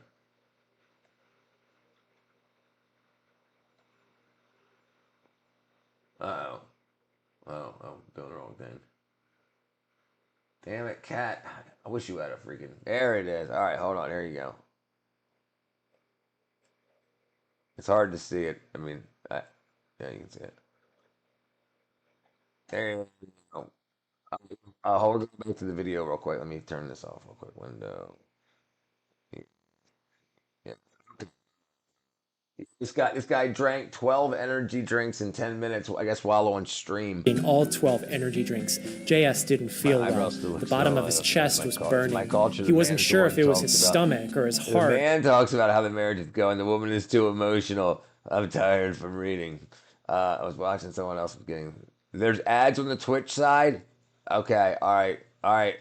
Oh, doing the wrong thing. Damn it, Cat. I wish you had a freaking. There it is. All right, hold on. There you go. It's hard to see it. I mean, yeah, you can see it. There you go. Hold on back to the video real quick. Let me turn this off real quick. Window. Yeah. This guy drank 12 energy drinks in 10 minutes, I guess, while on stream. All 12 energy drinks. JS didn't feel well. The bottom of his chest was burning. He wasn't sure if it was his stomach or his heart. The man talks about how the marriage is going. The woman is too emotional. I'm tired from reading. I was watching someone else was getting... There's ads on the Twitch side? Okay, all right.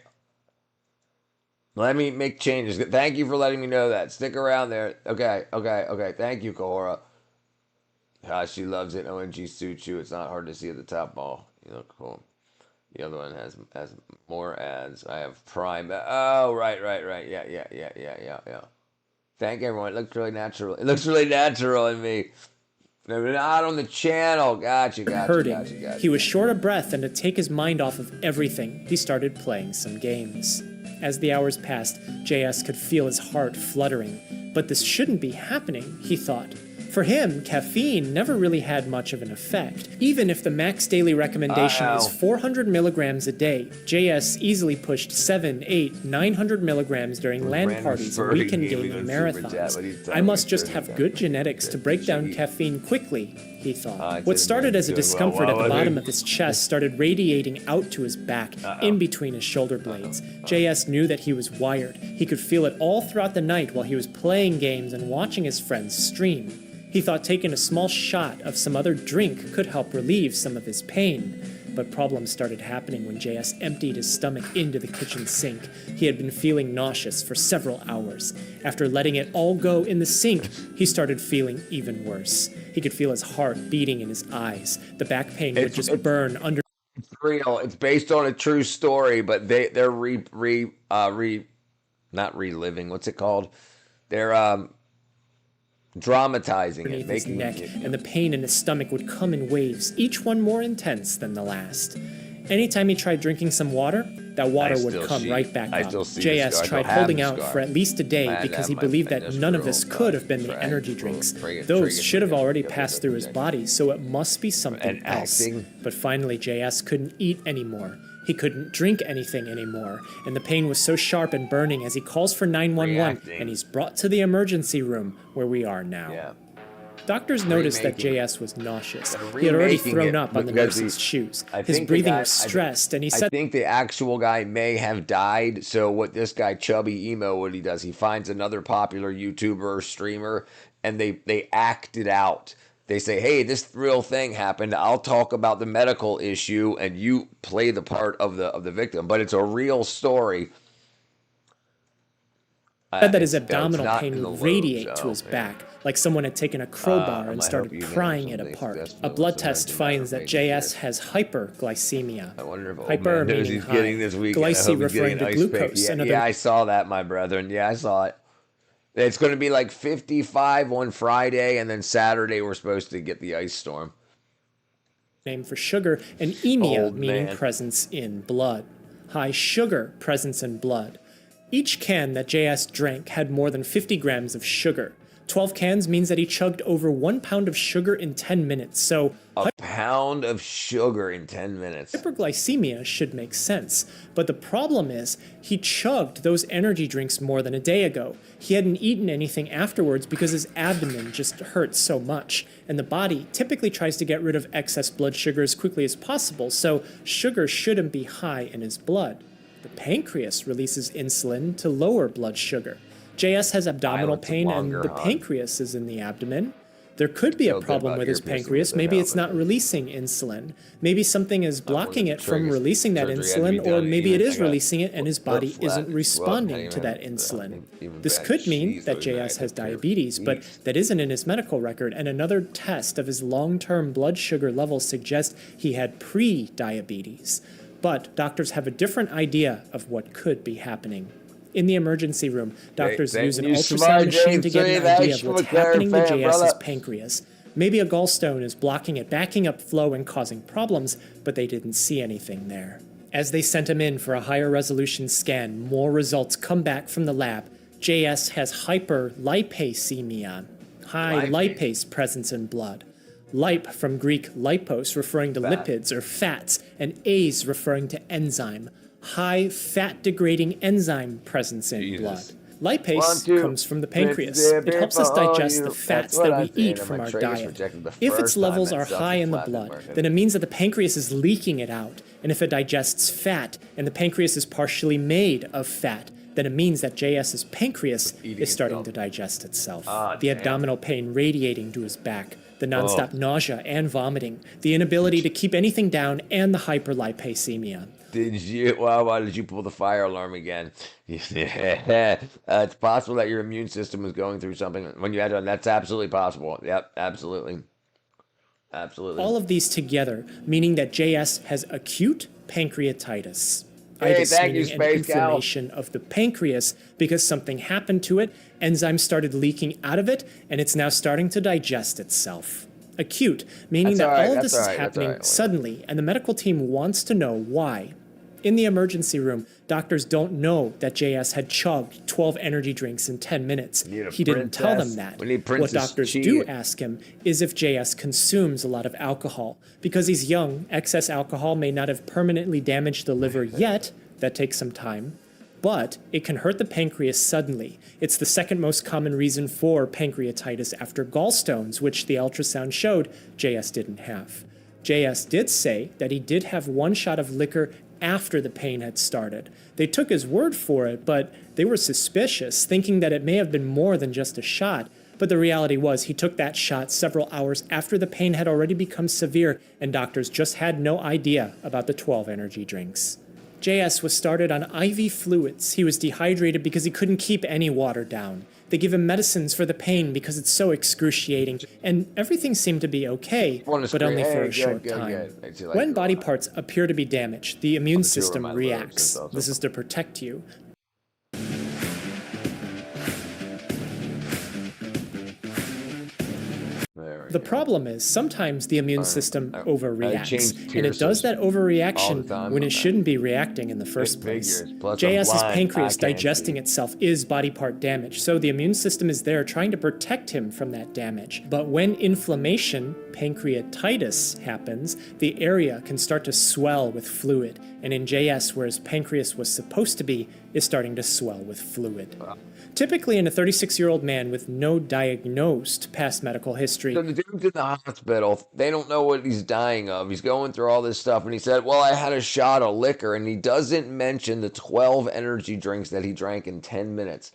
Let me make changes. Thank you for letting me know that. Stick around there. Okay. Thank you, Kahora. She loves it. OMG Suchu. It's not hard to see at the top ball. You look cool. The other one has more ads. I have Prime. Oh, right. Yeah. Thank everyone. It looks really natural. It looks really natural in me. No, not on the channel. Gotcha. He was short of breath, and to take his mind off of everything, he started playing some games. As the hours passed, JS could feel his heart fluttering. But this shouldn't be happening, he thought. For him, caffeine never really had much of an effect. Even if the max daily recommendation is 400 milligrams a day, JS easily pushed 700, 800, 900 milligrams during LAN parties and weekend gaming marathons. I must just have good genetics to break down caffeine quickly, he thought. What started as a discomfort at the bottom of his chest started radiating out to his back, in between his shoulder blades. JS knew that he was wired. He could feel it all throughout the night while he was playing games and watching his friends stream. He thought taking a small shot of some other drink could help relieve some of his pain. But problems started happening when JS emptied his stomach into the kitchen sink. He had been feeling nauseous for several hours. After letting it all go in the sink, he started feeling even worse. He could feel his heart beating in his eyes. The back pain would just burn under. It's real. It's based on a true story, but they're not reliving. What's it called? They're dramatizing it, his neck, and the pain in his stomach would come in waves, each one more intense than the last. Anytime he tried drinking some water, that water would come right back up. JS tried holding out for at least a day because he believed that none of this could have been the energy drinks. Those should have already passed through his body, so it must be something else. But finally, JS couldn't eat anymore. He couldn't drink anything anymore, and the pain was so sharp and burning as he calls for 911, and he's brought to the emergency room where we are now. Yeah. Doctors noticed that Remaking it. JS was nauseous. They're He had already remaking thrown it up on the because nurse's shoes. I His think the breathing guy- was stressed, and he I said think the actual guy may have died. So what this guy Chubby Emo, what he does, he finds another popular YouTuber or streamer, and they act it out. They say, "Hey, this real thing happened. I'll talk about the medical issue, and you play the part of the victim." But it's a real story. that his It's abdominal not pain in the would lobes, radiate to oh, his man. back, like someone had taken a crowbar and I hope started you know prying it something apart. suggests A that blood was test invented finds by that Baby JS Fist. has hyperglycemia. I wonder if old Hyper man knows meaning he's high. getting this weekend. I Glycine hope he's referring getting to an ice pick. glucose, Yeah, another- yeah, I saw that, my brethren. Yeah, I saw it. It's going to be like 55 on Friday, and then Saturday we're supposed to get the ice storm. Name for sugar, and emia, Old meaning man. presence in blood. High sugar presence in blood. Each can that JS drank had more than 50 grams of sugar. 12 cans means that he chugged over 1 pound of sugar in 10 minutes, so A pound of sugar in 10 minutes. hyperglycemia should make sense. But the problem is, he chugged those energy drinks more than a day ago. He hadn't eaten anything afterwards because his abdomen just hurt so much. And the body typically tries to get rid of excess blood sugar as quickly as possible, so sugar shouldn't be high in his blood. The pancreas releases insulin to lower blood sugar. JS has abdominal Islands of pain, and Longer the Hog. pancreas is in the abdomen. There could be a Feel good problem about with his ear piercing pancreas. with Maybe it it's now, not but- releasing insulin. Maybe something is blocking it from triggers- releasing that surgery had to be insulin, or done, maybe even it if is I got releasing it and his body flat, isn't well, responding even to that if- insulin. even This bad could mean cheese that would JS make has it diabetes, but cheese. that isn't in his medical record, and another test of his long-term blood sugar levels suggests he had pre-diabetes. But doctors have a different idea of what could be happening. In the emergency room, doctors Thank use an you, ultrasound smart machine to get James. an Say idea that of what's for happening to clarifying, JS's brother. pancreas. Maybe a gallstone is blocking it, backing up flow and causing problems, but they didn't see anything there. As they sent him in for a higher resolution scan, more results come back from the lab. JS has hyperlipasemia, high lipase presence in blood. Lip from Greek lipos, referring to Fat. lipids or fats, and ase referring to enzyme. High fat degrading enzyme presence in Jesus. blood. Lipase 1, 2, comes from the 3, pancreas. 4, It helps us digest the That's fats what that I we said, eat and from my our trace diet. rejected the If its first time levels that are high in the self-reflected blood, market. then it means that the pancreas is leaking it out. And if it digests fat, and the pancreas is partially made of fat, then it means that JS's pancreas Eating is starting itself. to digest itself. Ah, The damn. abdominal pain radiating to his back, the nonstop nausea and vomiting, the inability to keep anything down, and the hyperlipasemia. Did you? Well, why did you pull the fire alarm again? It's possible that your immune system is going through something when you had to. That's absolutely possible. Yep, absolutely, absolutely. All of these together, meaning that JS has acute pancreatitis. Hey, Itis thank you, meaning an Space Cow. inflammation of the pancreas because something happened to it, enzymes started leaking out of it, and it's now starting to digest itself. Acute, meaning That's that all right, all of that's this is all right, that's all happening right. suddenly, and the medical team wants to know why. In the emergency room, doctors don't know that JS had chugged 12 energy drinks in 10 minutes. Need a He didn't tell them princess. that. We need What Princess doctors Chi. do ask him is if JS consumes a lot of alcohol. Because he's young, excess alcohol may not have permanently damaged the liver yet. That takes some time. But it can hurt the pancreas suddenly. It's the second most common reason for pancreatitis after gallstones, which the ultrasound showed JS didn't have. JS did say that he did have one shot of liquor after the pain had started. They took his word for it, but they were suspicious, thinking that it may have been more than just a shot. But the reality was he took that shot several hours after the pain had already become severe, and doctors just had no idea about the 12 energy drinks. JS was started on IV fluids. He was dehydrated because he couldn't keep any water down. They give him medicines for the pain because it's so excruciating, and everything seemed to be okay, but only for a short time. When body parts appear to be damaged, the immune system reacts. This is to protect you. The problem is sometimes the immune system overreacts, and it does that overreaction when it shouldn't be reacting in the first place. JS's pancreas digesting itself is body part damage, so the immune system is there trying to protect him from that damage. But when inflammation, pancreatitis, happens, the area can start to swell with fluid, and in JS, where his pancreas was supposed to be, is starting to swell with fluid. Typically in a 36-year-old man with no diagnosed past medical history. So the dude's in the hospital. They don't know what he's dying of. He's going through all this stuff, and he said, well, I had a shot of liquor, and he doesn't mention the 12 energy drinks that he drank in 10 minutes.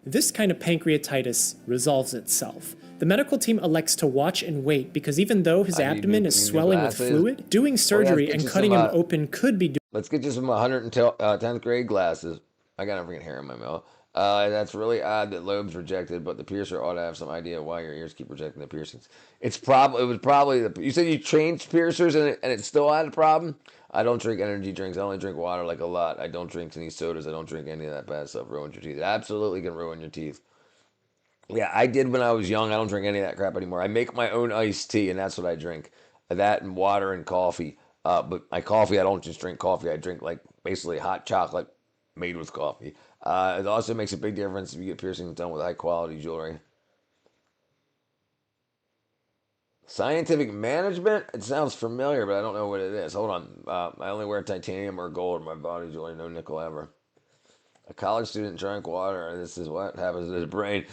This kind of pancreatitis resolves itself. The medical team elects to watch and wait because even though his abdomen is swelling with fluid, doing surgery and cutting him open could be Let's get you some 110th grade glasses. I got a freaking hair in my mouth. That's really odd that lobes rejected, but the piercer ought to have some idea why your ears keep rejecting the piercings. It was probably you said you changed piercers and it still had a problem. I don't drink energy drinks. I only drink water like a lot. I don't drink any sodas. I don't drink any of that bad stuff. Ruins your teeth. It absolutely can ruin your teeth. Yeah, I did when I was young. I don't drink any of that crap anymore. I make my own iced tea, and that's what I drink. That and water and coffee. But my coffee, I don't just drink coffee. I drink like basically hot chocolate made with coffee. It also makes a big difference if you get piercings done with high quality jewelry. Scientific management? It sounds familiar, but I don't know what it is. Hold on. I only wear titanium or gold in my body jewelry, no nickel ever. A college student drank water, and this is what happens to his brain.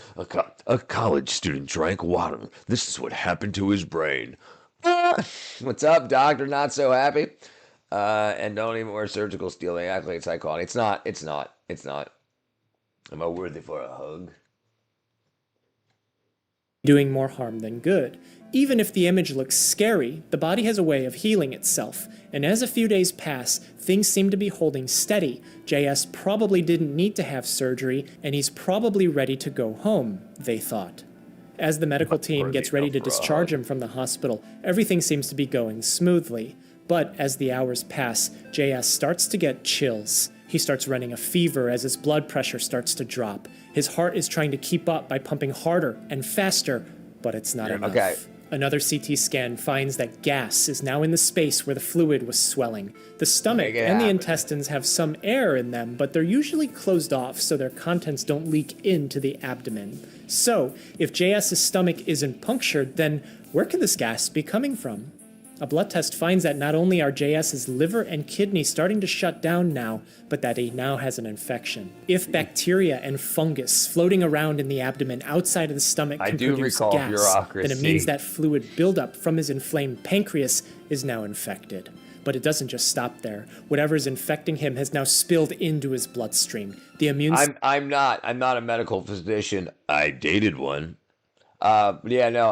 A college student drank water. This is what happened to his brain. What's up, doctor? Not so happy? And don't even wear surgical steel. They act like it's high quality. It's not. It's not. It's not. Am I worthy for a hug? doing more harm than good. Even if the image looks scary, the body has a way of healing itself, and as a few days pass, things seem to be holding steady. JS probably didn't need to have surgery, and he's probably ready to go home, they thought. As the medical team gets ready to discharge him from the hospital, everything seems to be going smoothly. But as the hours pass, JS starts to get chills. He starts running a fever as his blood pressure starts to drop. His heart is trying to keep up by pumping harder and faster, but it's not enough. Okay. Another CT scan finds that gas is now in the space where the fluid was swelling. The stomach and the intestines have some air in them, but they're usually closed off so their contents don't leak into the abdomen. So, if JS's stomach isn't punctured, then where could this gas be coming from? A blood test finds that not only are JS's liver and kidney starting to shut down now, but that he now has an infection. If bacteria and fungus floating around in the abdomen outside of the stomach can produce gas, then it means that fluid buildup from his inflamed pancreas is now infected. But it doesn't just stop there. Whatever is infecting him has now spilled into his bloodstream. The immune I'm not a medical physician. I dated one. But yeah, no,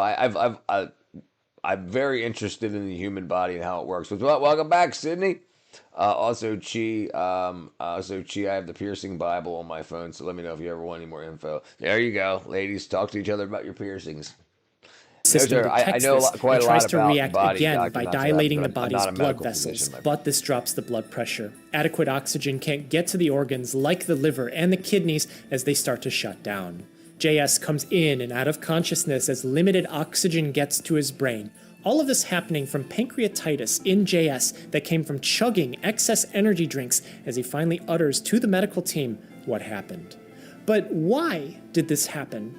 I'm very interested in the human body and how it works. Well, welcome back, Sydney. Also, Chi, I have the piercing Bible on my phone, so let me know if you ever want any more info. There you go, ladies. Talk to each other about your piercings. System detects I know this quite and a tries lot to about react body, again doctor, by not so dilating the bad, but I'm body's not a blood medical vessels, physician, but this drops the blood pressure. Adequate oxygen can't get to the organs like the liver and the kidneys as they start to shut down. JS comes in and out of consciousness as limited oxygen gets to his brain. All of this happening from pancreatitis in JS that came from chugging excess energy drinks as he finally utters to the medical team what happened. But why did this happen?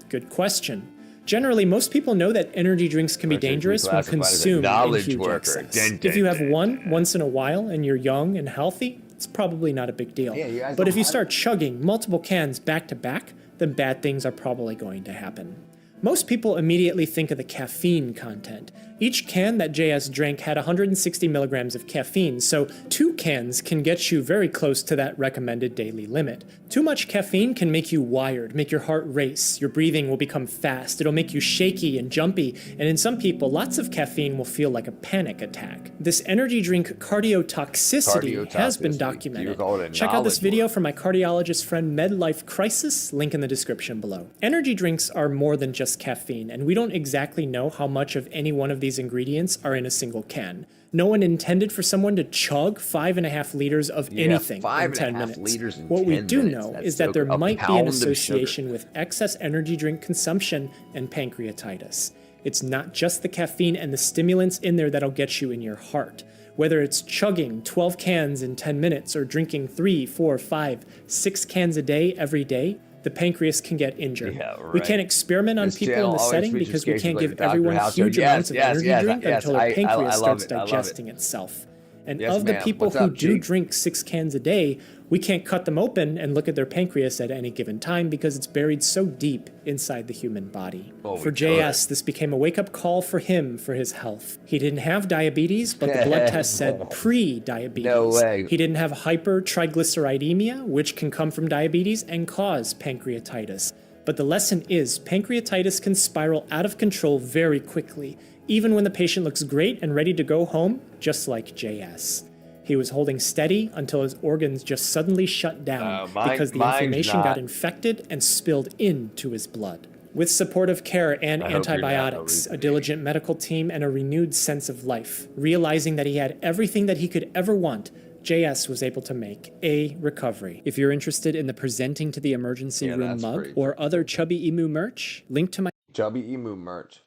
Good question. Generally, most people know that energy drinks can be dangerous when consumed in huge excess. If you have one once in a while and you're young and healthy, it's probably not a big deal. But if you start chugging multiple cans back to back, then bad things are probably going to happen. Most people immediately think of the caffeine content. Each can that JS drank had 160 milligrams of caffeine, so 2 cans can get you very close to that recommended daily limit. Too much caffeine can make you wired, make your heart race, your breathing will become fast, it'll make you shaky and jumpy, and in some people, lots of caffeine will feel like a panic attack. This energy drink cardiotoxicity has been documented. Check out this video from my cardiologist friend MedLife Crisis, link in the description below. Energy drinks are more than just caffeine, and we don't exactly know how much of any one of these ingredients are in a single can. No one intended for someone to chug 5.5 liters of anything in 10 minutes. What we do know is that there might be an association with excess energy drink consumption and pancreatitis. It's not just the caffeine and the stimulants in there that'll get you in your heart. Whether it's chugging 12 cans in 10 minutes or drinking 3, 4, 5, 6 cans a day every day, the pancreas can get injured. We can't experiment on people in the setting because we can't give everyone huge amounts of energy drink until their pancreas starts digesting itself. And Yes, of the ma'am. people What's who up, do G? drink 6 cans a day, we can't cut them open and look at their pancreas at any given time because it's buried so deep inside the human body. Oh, For JS, this became a wake-up call for him for his health. He didn't have diabetes, but the blood test said pre-diabetes. No way. He didn't have hypertriglyceridemia, which can come from diabetes and cause pancreatitis. But the lesson is, pancreatitis can spiral out of control very quickly, even when the patient looks great and ready to go home, just like JS. He was holding steady until his organs just suddenly shut down because the inflammation got infected and spilled into his blood. With supportive care and antibiotics, a diligent medical team, and a renewed sense of life, realizing that he had everything that he could ever want, JS was able to make a recovery. If you're interested in the Presenting to the Emergency Room mug or other Chubby Emu merch, link to my Chubby Emu merch.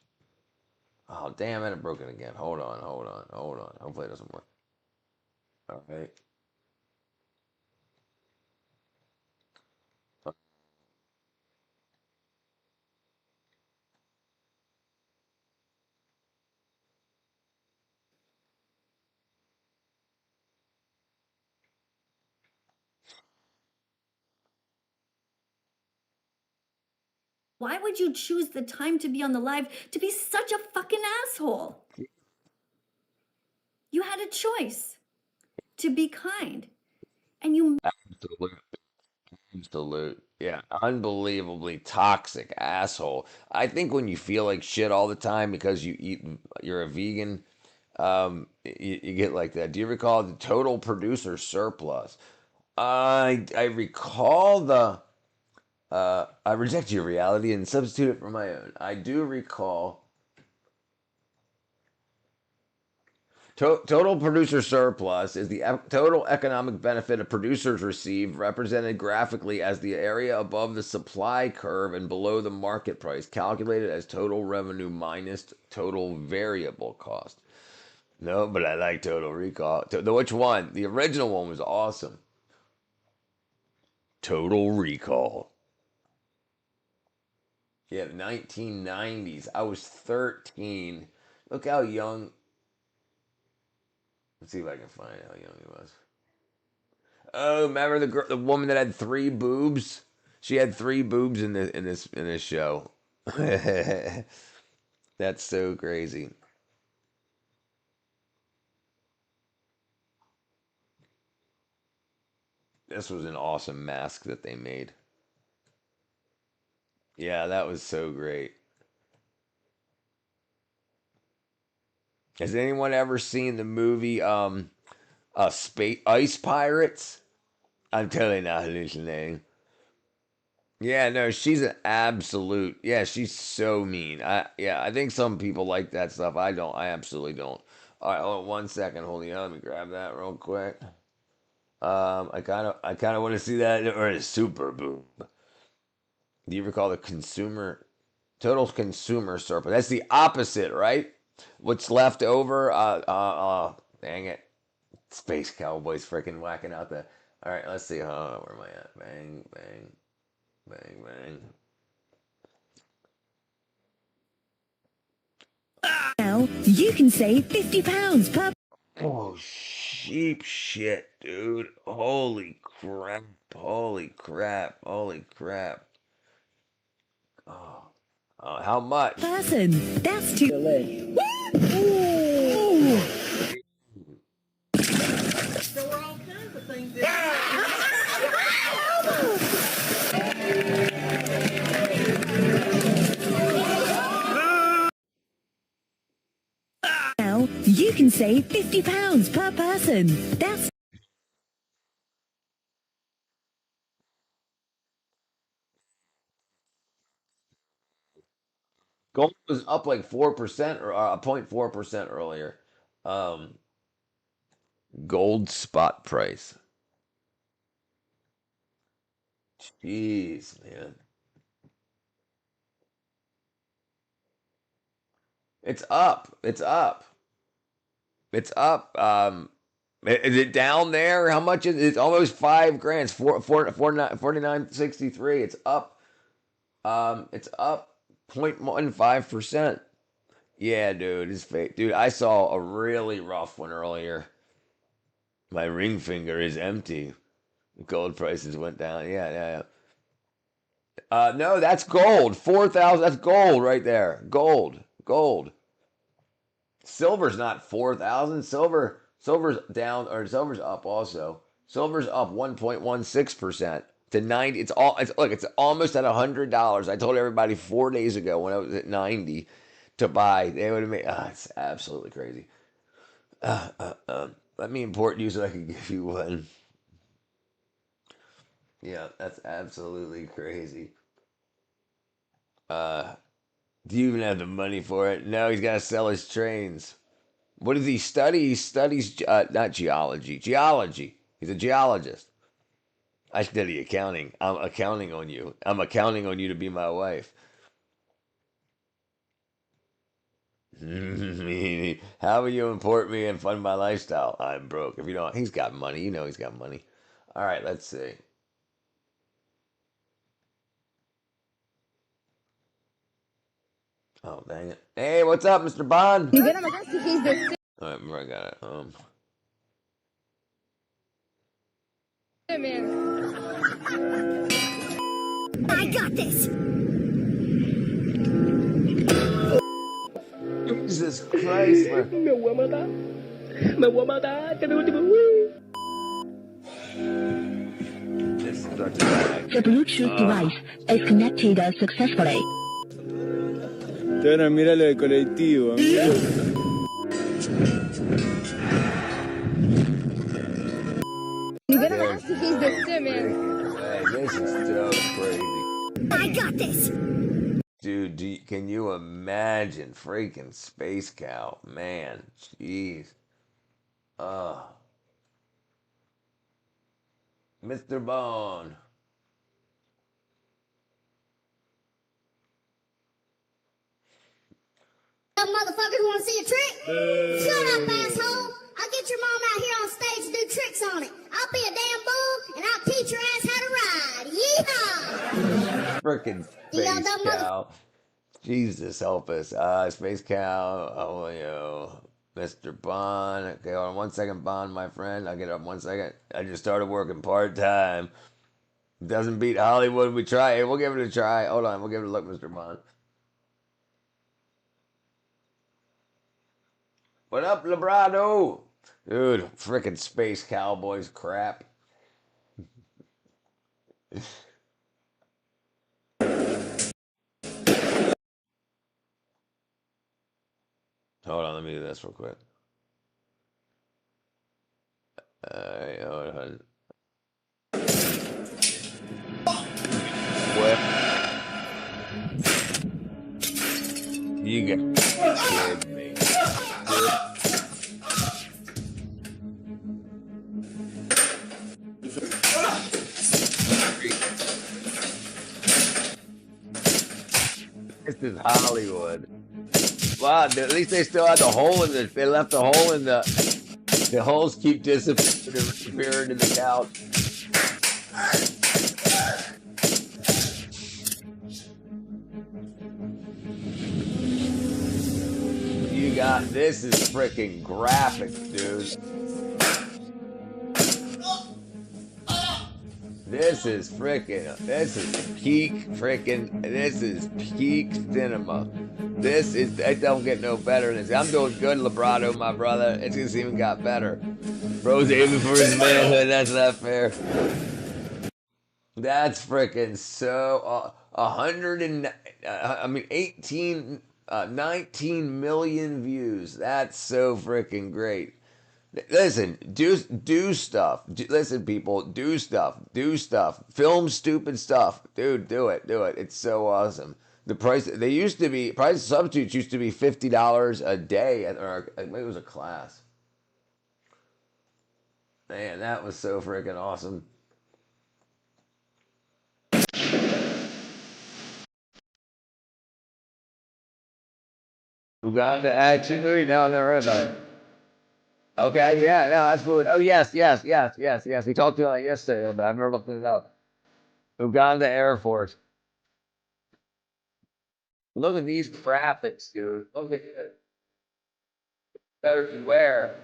Oh, damn it, it broke it again. Hold on. Hopefully it doesn't work. All right. Why would you choose the time to be on the live to be such a fucking asshole? You had a choice to be kind. And you Absolute. Yeah, unbelievably toxic asshole. I think when you feel like shit all the time because you're a vegan, you get like that. Do you recall the total producer surplus? I recall the I reject your reality and substitute it for my own. I do recall total producer surplus is the total economic benefit of producers receive, represented graphically as the area above the supply curve and below the market price, calculated as total revenue minus total variable cost. No, but I like Total Recall. Which one? The original one was awesome. Total Recall. Yeah, the 1990s. I was 13. Look how young. Let's see if I can find how young he was. Oh, remember the woman that had 3 boobs? She had 3 boobs in this show. That's so crazy. This was an awesome mask that they made. Yeah, that was so great. Has anyone ever seen the movie Space Ice Pirates? I'm totally not hallucinating. Yeah, no, she's an absolute. Yeah, she's so mean. I think some people like that stuff. I don't. I absolutely don't. All right, hold on 1 second. Hold on, let me grab that real quick. I kind of want to see that or a super boom. Do you recall the total consumer surplus? That's the opposite, right? What's left over? Dang it, Space Cowboys freaking whacking out the. All right, let's see. Where am I at? Bang, bang, bang, bang. Now you can save £50 per. Oh, sheep shit, dude. Holy crap. Holy crap. Holy crap. Oh, how much? Person. That's too. Ooh. There were all kinds of things Now you can save £50 per person. That's. Gold was up like 4% or 0.4% earlier. Gold spot price. Jeez, man. It's up. It's up. It's up. Is it down there? How much is it? It's almost 5 grand. It's 49.63. It's up. It's up 0.15%. Yeah, dude, it's fake. Dude, I saw a really rough one earlier. My ring finger is empty. Gold prices went down. Yeah. No, that's gold. 4,000. That's gold right there. Gold. Silver's not 4,000. Silver's down, or silver's up also. Silver's up 1.16% to 90. It's almost at $100. I told everybody 4 days ago when I was at 90 to buy. They would have made. It's absolutely crazy. Let me import you so I can give you one. Yeah, that's absolutely crazy. Do you even have the money for it? No, he's got to sell his trains. What does he study? He studies not geology. Geology. He's a geologist. I study accounting. I'm accounting on you. I'm accounting on you to be my wife. How will you import me and fund my lifestyle? I'm broke. If you don't, he's got money. You know he's got money. All right, let's see. Oh, dang it. Hey, what's up, Mr. Bond? All right, I got it. I got this. Jesus Christ, man. This is such a bag. The Bluetooth device is connected successfully. Mira lo del colectivo. Hey, this is so crazy. I got this. Dude, can you imagine freaking Space Cow? Man, jeez. Mr. Bone. Motherfuckers want to see a trick? Shut up, asshole. I'll get your mom out here on stage to do tricks on it. I'll be a damn bull, and I'll teach your ass how to ride. Yeehaw! Frickin' Space Cow. Jesus help us. Space Cow. Oh, yo. Mr. Bond. Okay, hold on 1 second, Bond, my friend. I'll get up 1 second. I just started working part-time. Doesn't beat Hollywood. We try it. We'll give it a try. Hold on. We'll give it a look, Mr. Bond. What up, Labrado? Dude, frickin' Space Cowboys crap. Hold on, let me do this real quick. Alright, hold on. What? You got kidding me. This is Hollywood. Wow, at least they still had the hole in the. They left the hole in the. The holes keep disappearing in the couch. You got this is freaking graphics, dude. This is peak cinema. It don't get no better than this. I'm doing good, Labrado, my brother. It's just even got better. Bro's aiming for his manhood. That's not fair. That's freaking so. 19 million views. That's so freaking great. Listen, do stuff. Listen, people, do stuff. Film stupid stuff. Dude, do it. It's so awesome. The price price substitutes used to be $50 a day, or maybe it was a class. Man, that was so freaking awesome. Uganda, actually, no, there is not. Okay, yeah, no, that's good. Oh, yes. We talked to that yesterday, but I've never looked it up. Uganda Air Force. Look at these graphics, dude. Look at it. Better beware.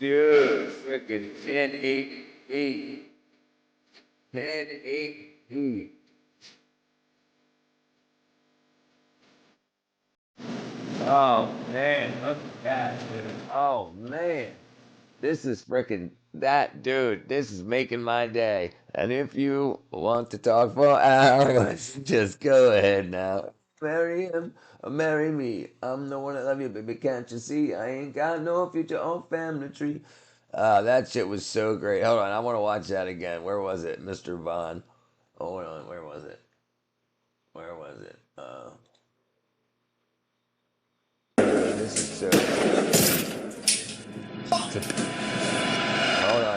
Dude, freaking 1080p. 1080p. Oh man, look at that, dude. Oh man. This is freaking that dude. This is making my day. And if you want to talk for hours, just go ahead now. Marry him or marry me. I'm the one that love you, baby. Can't you see? I ain't got no future on family tree. That shit was so great. Hold on, I want to watch that again. Where was it, Mr. Vaughn? Hold on, where was it? Where was it? This is so. Hold on.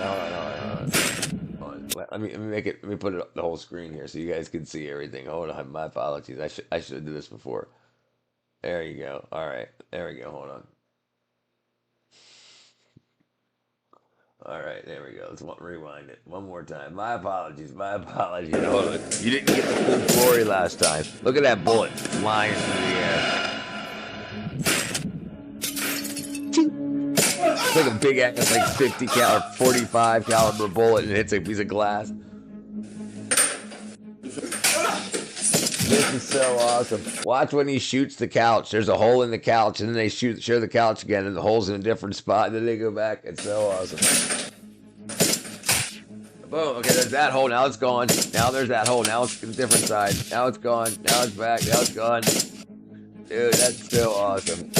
Let me make it. Let me put it the whole screen here so you guys can see everything. Hold on. My apologies. I should have did this before. There you go. All right. There we go. Hold on. All right. There we go. Let's rewind it one more time. My apologies. My apologies. Hold on. You didn't get the full glory last time. Look at that bullet flying through the air. It's like a big ass, like 50 cal or 45 caliber bullet, and it hits a piece of glass. This is so awesome. Watch when he shoots the couch. There's a hole in the couch, and then they show the couch again, and the hole's in a different spot. And then they go back. It's so awesome. Boom. Okay, there's that hole. Now it's gone. Now there's that hole. Now it's a different side. Now it's gone. Now it's back. Now it's gone. Dude, that's so awesome.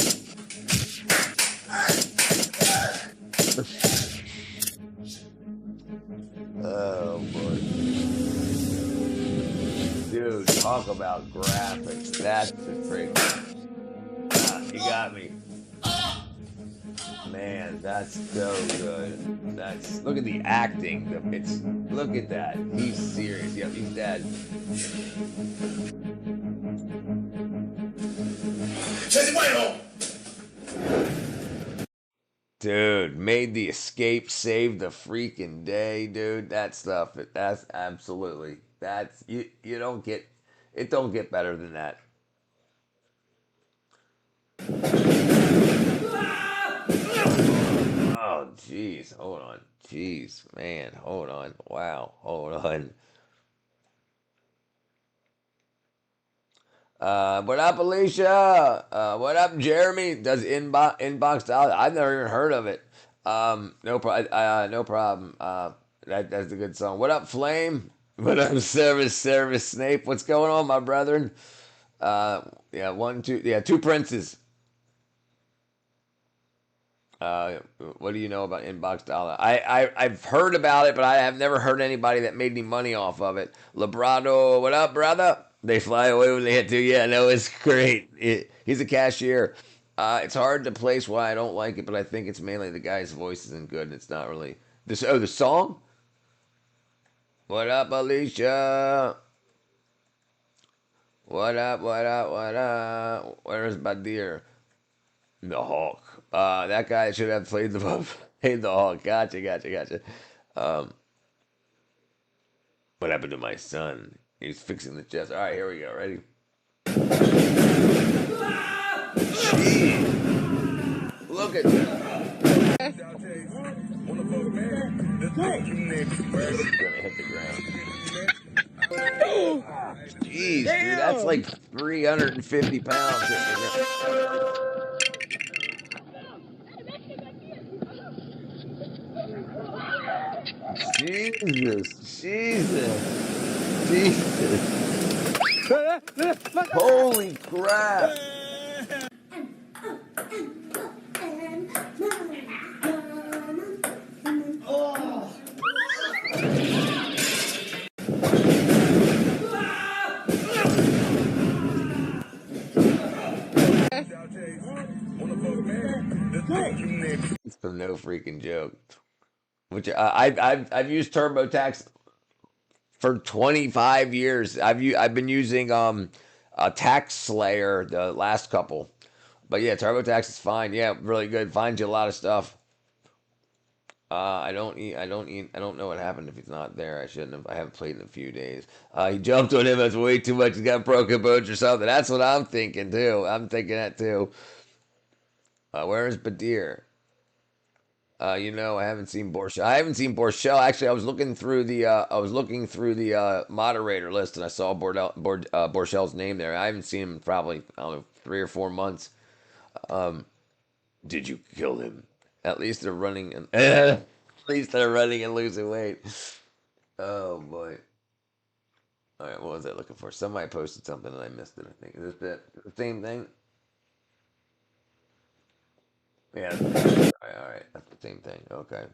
Oh boy. Dude, talk about graphics. That's the freak. You got me. Man, that's so good. That's look at the acting. Look at that. He's serious. Yep, he's dead. Dude, made the escape, saved the freaking day, dude. That stuff, that's absolutely, that's, you don't get, it don't get better than that. Oh, jeez, hold on. Jeez, man, hold on. Wow, hold on. What up, Alicia? What up, Jeremy? Does inbox style? I've never even heard of it. No problem. That's a good song. What up, Flame? What up, Service Snape? What's going on, my brethren? Two princes. What do you know about inbox dollar? I've heard about it, but I have never heard anybody that made any money off of it. Labrado, what up, brother? They fly away when they hit to. Yeah, no, it's great. He's a cashier. It's hard to place why I don't like it, but I think it's mainly the guy's voice isn't good. And it's not really this. Oh, the song. What up, Alicia? What up? Where's Badir? The Hulk. That guy should have played the Hulk. Gotcha. What happened to my son? He's fixing the chest. All right, here we go. Ready? Jeez. Look at that. He's gonna hit the ground. Jeez, dude, that's like 350 pounds. Jesus. Holy crap. Oh. It's for no freaking joke. Which I've used TurboTax for 25 years. I've been using Tax Slayer the last couple, but yeah, TurboTax is fine. Yeah, really good. Finds you a lot of stuff. I don't know what happened if he's not there. I shouldn't have. I haven't played in a few days. He jumped on him. That's way too much. He's got broken bones or something. That's what I'm thinking too. I'm thinking that too. Where is Badir? You know, I haven't seen Borchell. I haven't seen Borchell. Actually, I was looking through the moderator list, and I saw Borchell's name there. I haven't seen him in probably, I don't know, 3 or 4 months. Did you kill him? At least they're running and at least they're running and losing weight. Oh boy. All right, what was I looking for? Somebody posted something and I missed it. I think is this the same thing? Yeah. All right, that's the same thing. Okay.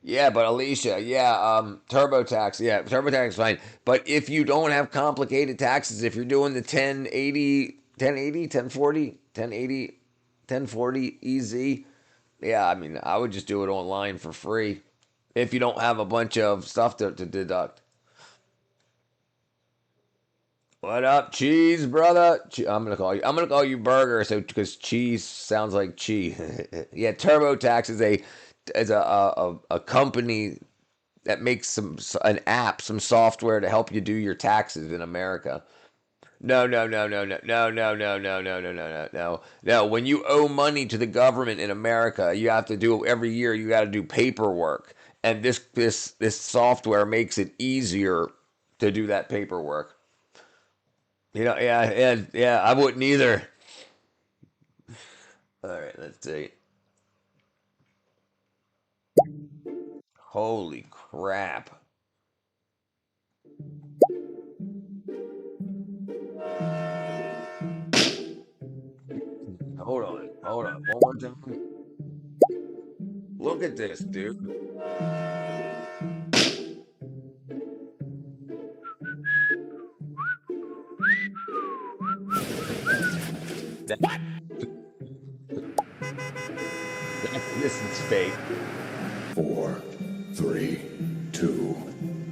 Yeah, but Alicia, yeah, TurboTax, yeah, TurboTax is fine. But if you don't have complicated taxes, if you're doing the 1040 easy, yeah, I mean, I would just do it online for free if you don't have a bunch of stuff to deduct. What up, cheese, brother? I'm gonna call you burger, so because cheese sounds like chi. Yeah, TurboTax is a company that makes an app, some software to help you do your taxes in America. No, no, no, no, no, no, no, no, no, no, no, no, no, no. No, when you owe money to the government in America, you have to do every year. You got to do paperwork, and this software makes it easier to do that paperwork. You know, yeah, yeah, yeah. I wouldn't either. All right, let's see. Holy crap! Hold on, one more time. Look at this, dude. What? This is fake. 4, 3, 2,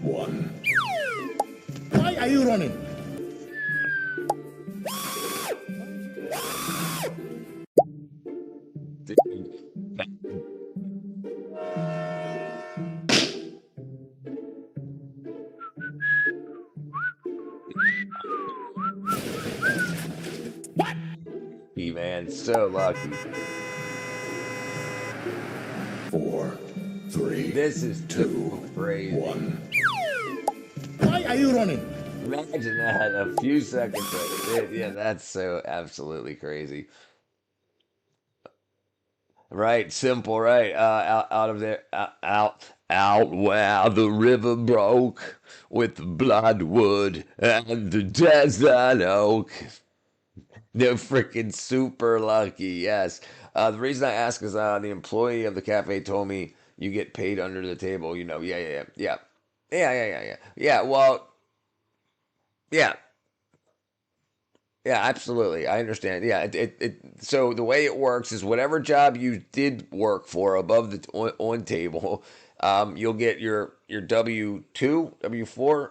1. Why are you running? What? Man, so lucky. 4, 3. This is 2, crazy. 1. Why are you running? Imagine that a few seconds later. Yeah, that's so absolutely crazy. Right, simple, right? Out of there, out where the river broke with the bloodwood and the desert oak. They're freaking super lucky, yes. The reason I ask is the employee of the cafe told me you get paid under the table. You know, yeah. Yeah, well, yeah. Yeah, absolutely. I understand. Yeah, so the way it works is whatever job you did work for above the on table, you'll get your W2, W4,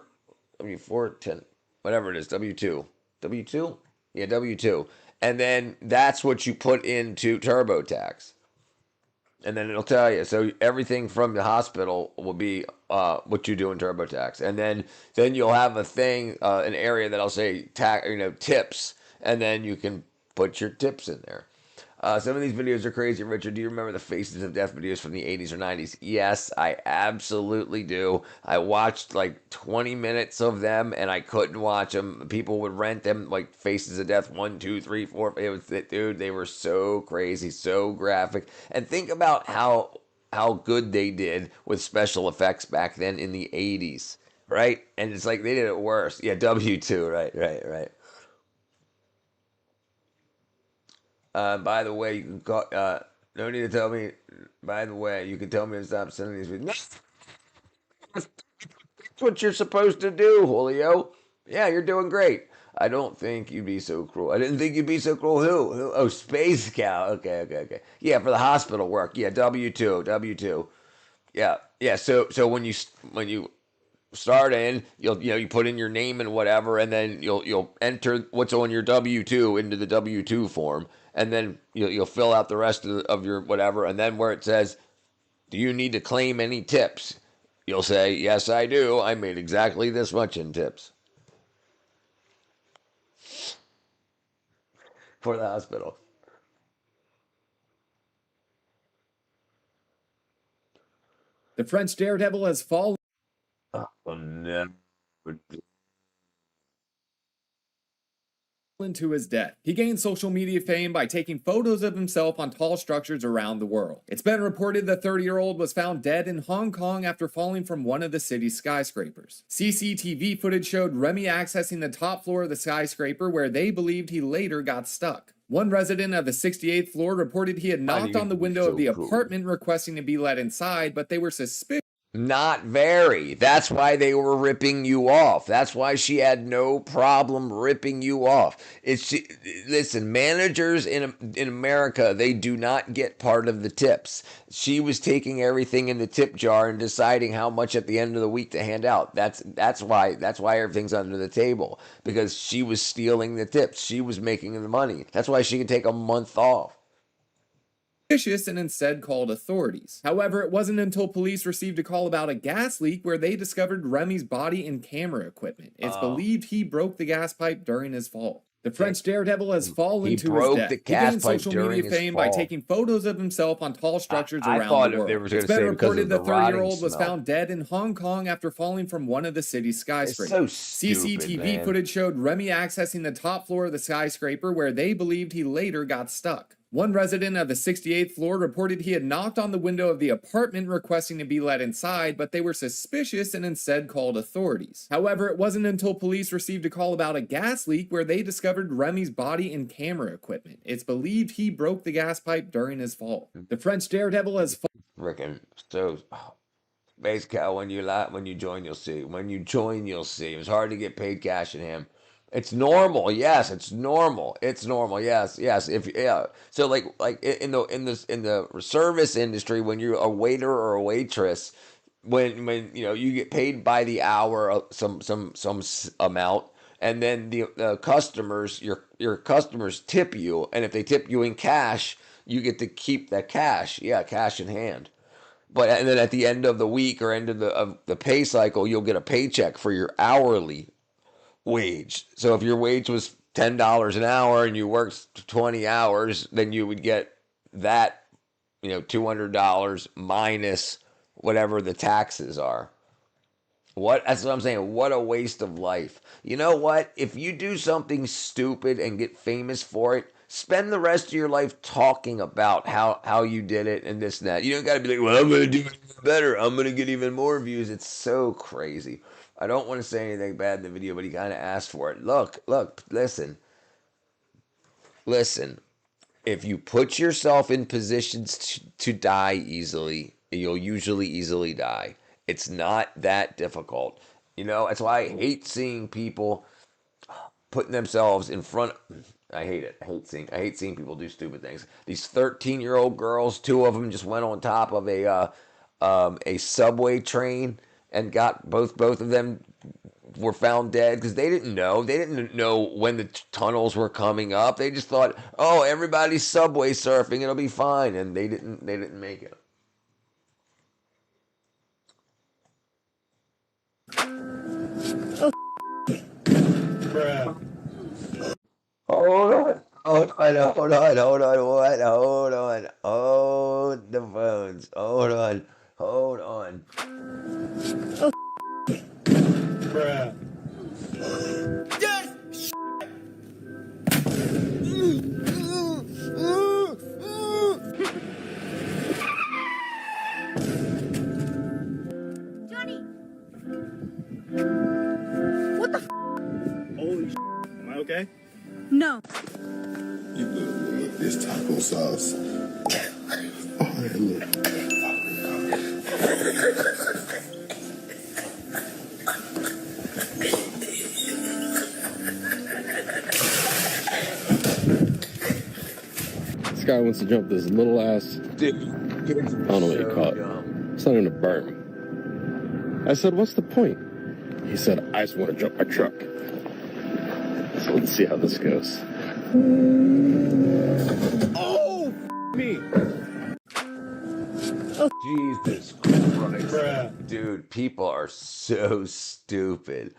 W4, 10, whatever it is, W2. W2? Yeah, W2. And then that's what you put into TurboTax. And then it'll tell you. So everything from the hospital will be what you do in TurboTax, and then you'll have a thing, an area that'll say tips, and then you can put your tips in there. Some of these videos are crazy. Richard, do you remember the Faces of Death videos from the 80s or 90s? Yes, I absolutely do. I watched like 20 minutes of them, and I couldn't watch them. People would rent them, like Faces of Death 1, 2, 3, 4. It was, dude, they were so crazy, so graphic. And think about how good they did with special effects back then in the 80s, right? And it's like they did it worse. Yeah, W2, right. By the way, you can call. No need to tell me. By the way, you can tell me to stop sending these videos. That's what you're supposed to do, Julio. Yeah, you're doing great. I don't think you'd be so cruel. I didn't think you'd be so cruel. Who? Oh, Space Cow. Okay. Yeah, for the hospital work. Yeah, W2. Yeah. So when you start in, you put in your name and whatever, and then you'll enter what's on your W2 into the W2 form, and then you'll fill out the rest of your whatever, and then where it says, do you need to claim any tips? You'll say, yes, I do. I made exactly this much in tips for the hospital. The French daredevil has fallen. Oh no. To his death. He gained social media fame by taking photos of himself on tall structures around the world. It's been reported the 30-year-old was found dead in Hong Kong after falling from one of the city's skyscrapers. CCTV footage showed Remy accessing the top floor of the skyscraper where they believed he later got stuck. One resident of the 68th floor reported he had knocked on the window of the apartment requesting to be let inside, but they were suspicious. Not very. That's why they were ripping you off. That's why she had no problem ripping you off. Listen, managers in America, they do not get part of the tips. She was taking everything in the tip jar and deciding how much at the end of the week to hand out. That's why everything's under the table, because she was stealing the tips. She was making the money. That's why she could take a month off And instead called authorities. However, it wasn't until police received a call about a gas leak where they discovered Remy's body and camera equipment. It's believed he broke the gas pipe during his fall. The French daredevil has fallen to his death. He gained social media fame by taking photos of himself on tall structures around the world. It's been reported the 30-year-old was found dead in Hong Kong after falling from one of the city's skyscrapers. CCTV footage showed Remy accessing the top floor of the skyscraper where they believed he later got stuck. One resident of the 68th floor reported he had knocked on the window of the apartment requesting to be let inside, but they were suspicious and instead called authorities. However, it wasn't until police received a call about a gas leak where they discovered Remy's body and camera equipment. It's believed he broke the gas pipe during his fall. The French daredevil has freaking basically when you join, you'll see. When you join, you'll see. It was hard to get paid cash in him. It's normal, yes. It's normal. It's normal, yes. So like in the service industry, when you're a waiter or a waitress, when you get paid by the hour, some amount, and then the customers, your customers tip you, and if they tip you in cash, you get to keep that cash. Yeah, cash in hand. And then at the end of the week or end of the pay cycle, you'll get a paycheck for your hourly wage. So if your wage was $10 an hour and you worked 20 hours, then you would get that, $200 minus whatever the taxes are. That's what I'm saying. What a waste of life. You know what? If you do something stupid and get famous for it, spend the rest of your life talking about how you did it and this and that. You don't got to be like, well, I'm going to do it even better. I'm going to get even more views. It's so crazy. I don't want to say anything bad in the video, but he kind of asked for it. Look, listen. If you put yourself in positions to die easily, you'll usually easily die. It's not that difficult. That's why I hate seeing people putting themselves in front. I hate it. I hate seeing people do stupid things. These 13-year-old girls, 2 of them just went on top of a subway train and got both of them were found dead because they didn't know. They didn't know when the tunnels were coming up. They just thought, oh, everybody's subway surfing, it'll be fine, and they didn't make it. Hold on. Hold the phones. Hold on. Bruh. Johnny! What the Holy shit. Am I okay? No. You look this taco sauce. Oh, that look. This guy wants to jump this little ass. Dude, I don't know what you call it. It's not even a berm. I said, what's the point? He said, I just want to jump my truck. So let's see how this goes. Oh, me. Jesus Christ. Bruh. Dude, people are so stupid.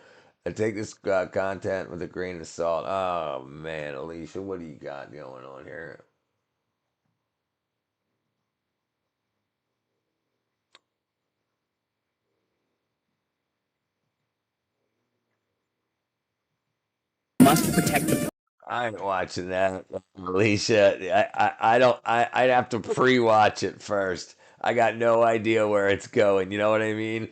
I take this content with a grain of salt. Oh, man, Alicia, what do you got going on here? must protect the. I ain't watching that, Alicia. I'd have to pre-watch it first. I got no idea where it's going. You know what I mean?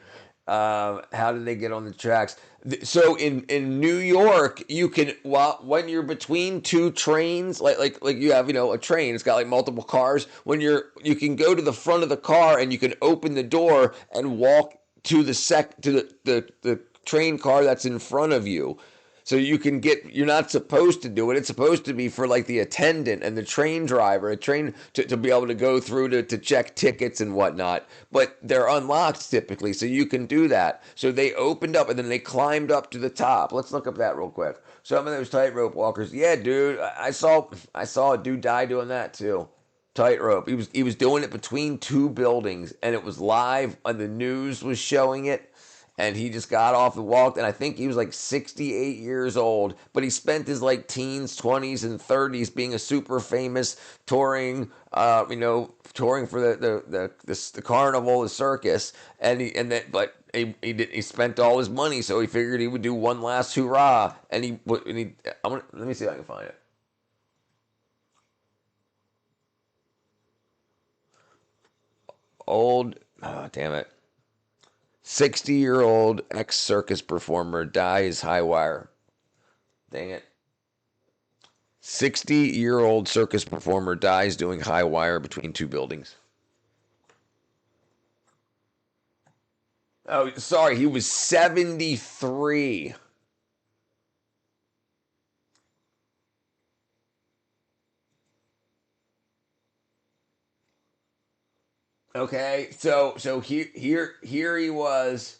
How did they get on the tracks? So in New York, you can when you're between two trains, like you have a train, it's got like multiple cars. You can go to the front of the car and you can open the door and walk to the train car that's in front of you. So you're not supposed to do it. It's supposed to be for like the attendant and the train driver, to be able to go through to check tickets and whatnot. But they're unlocked typically, so you can do that. So they opened up and then they climbed up to the top. Let's look up that real quick. Some of those tightrope walkers. Yeah, dude, I saw a dude die doing that too. Tightrope. He was doing it between two buildings, and it was live, and the news was showing it. And he just got off and walked, and I think he was like 68 years old, but he spent his like teens, 20s, and 30s being a super famous touring for the carnival, the circus, but he spent all his money, so he figured he would do one last hurrah, let me see if I can find it. Oh, damn it. 60-year-old ex-circus performer dies high wire. Dang it. 60-year-old circus performer dies doing high wire between two buildings. Oh, sorry, he was 73. Okay, so here he was.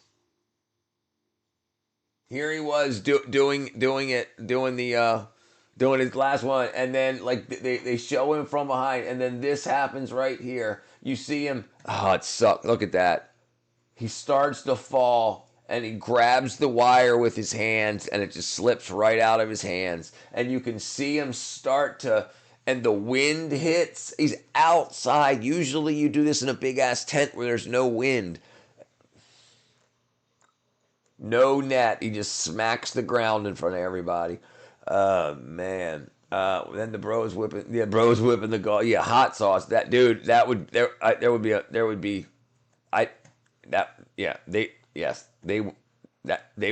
Here he was doing his last one, and then like they show him from behind, and then this happens right here. You see him. Oh, it sucks. Look at that. He starts to fall, and he grabs the wire with his hands, and it just slips right out of his hands, and you can see him start to. And the wind hits. He's outside. Usually you do this in a big ass tent where there's no wind. No net. He just smacks the ground in front of everybody. Man. Then the bro's whipping. Yeah, bro's whipping the golf. Yeah, hot sauce. That dude. That would they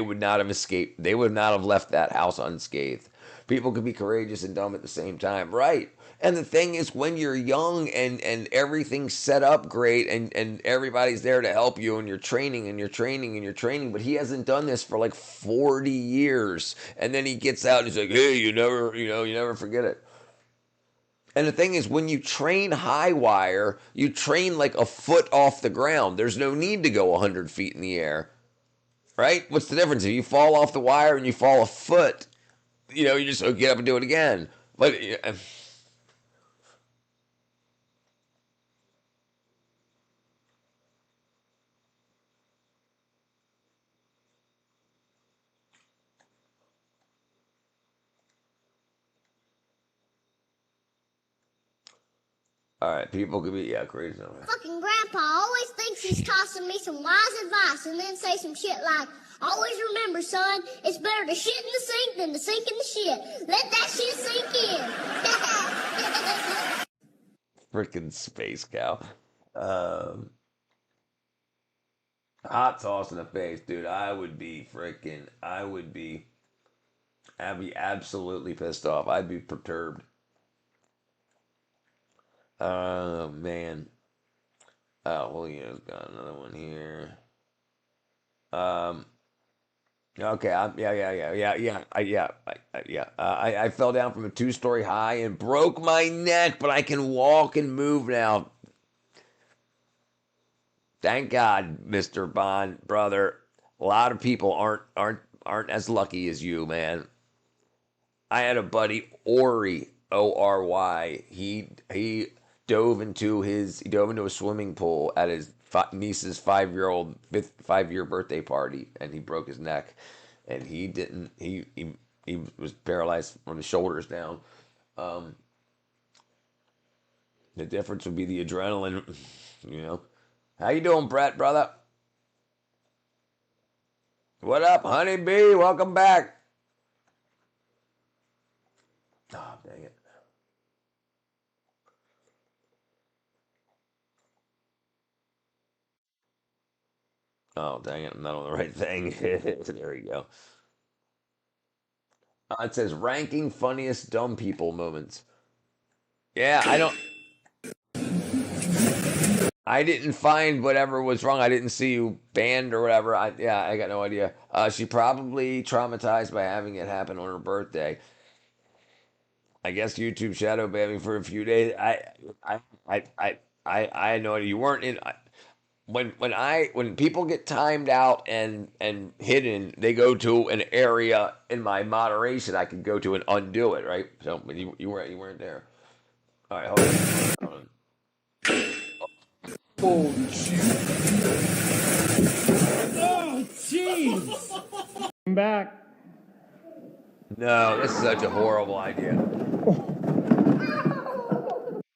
would not have escaped. They would not have left that house unscathed. People can be courageous and dumb at the same time. Right. And the thing is, when you're young and everything's set up great and everybody's there to help you and you're training, but he hasn't done this for like 40 years. And then he gets out and he's like, hey, you never forget it. And the thing is, when you train high wire, you train like a foot off the ground. There's no need to go 100 feet in the air. Right? What's the difference? If you fall off the wire and you fall a foot, you just get up and do it again. But all right, people could be crazy. Fucking grandpa always thinks he's tossing me some wise advice and then say some shit like, always remember, son, it's better to shit in the sink than to sink in the shit. Let that shit sink in. Freaking space cow. Hot sauce in the face, dude. I'd be absolutely pissed off. I'd be perturbed. Oh, man. Oh, Julio's got another one here. Okay, I fell down from a 2-story high and broke my neck, but I can walk and move now. Thank God, Mr. Bond, brother. A lot of people aren't as lucky as you, man. I had a buddy, Ori, O-R-Y. He dove into a swimming pool at his niece's 5-year birthday party, and he broke his neck, and he was paralyzed from the shoulders down. The difference would be the adrenaline. How you doing, Brett, brother? What up, Honeybee? Welcome back. Oh, dang it. I'm not on the right thing. There we go. It says ranking funniest dumb people moments. Yeah, I didn't find whatever was wrong. I didn't see you banned or whatever. I got no idea. She probably traumatized by having it happen on her birthday. I guess YouTube shadow banned me for a few days. I had no idea. You weren't in. When people get timed out and hidden, they go to an area in my moderation I can go to and undo it, right? So you weren't there. All right, hold on. Oh, jeez. I'm back. No, this is such a horrible idea.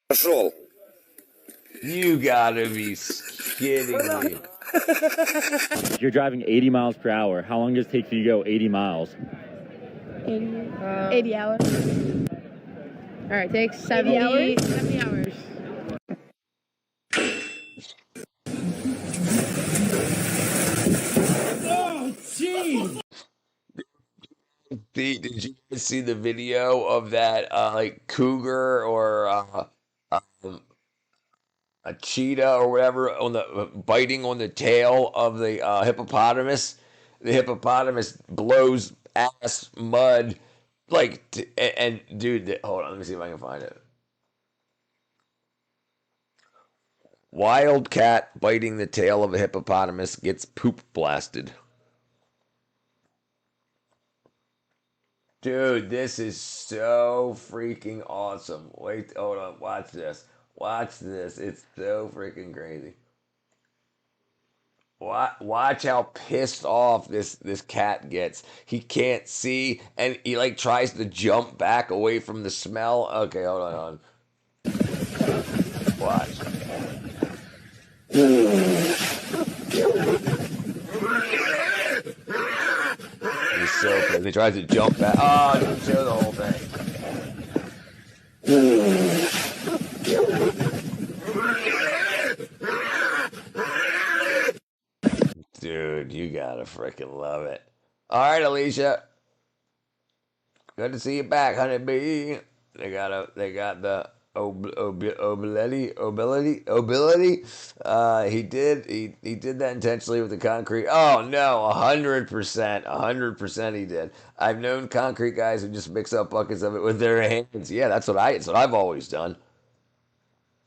Пошел. You gotta be kidding me. You're driving 80 miles per hour. How long does it take for you to go 80 miles? 80 hours. All right, takes 70 hours. 70 hours. Oh, jeez. Did you guys see the video of that like cougar or a cheetah or whatever on the biting on the tail of the hippopotamus? The hippopotamus blows ass mud and dude, hold on, let me see if I can find it. Wildcat biting the tail of a hippopotamus gets poop blasted. Dude, this is so freaking awesome. Wait, hold on. Watch this. Watch this. It's so freaking crazy. Watch how pissed off this cat gets. He can't see, and he like tries to jump back away from the smell. Okay, hold on. Watch. He's so pissed. He tries to jump back. Oh, didn't show the whole thing. Dude, you gotta freaking love it. All right, Alicia. Good to see you back, honeybee. They got the Obility. He did that intentionally with the concrete. Oh no, 100%, he did. I've known concrete guys who just mix up buckets of it with their hands. Yeah, that's what I've always done.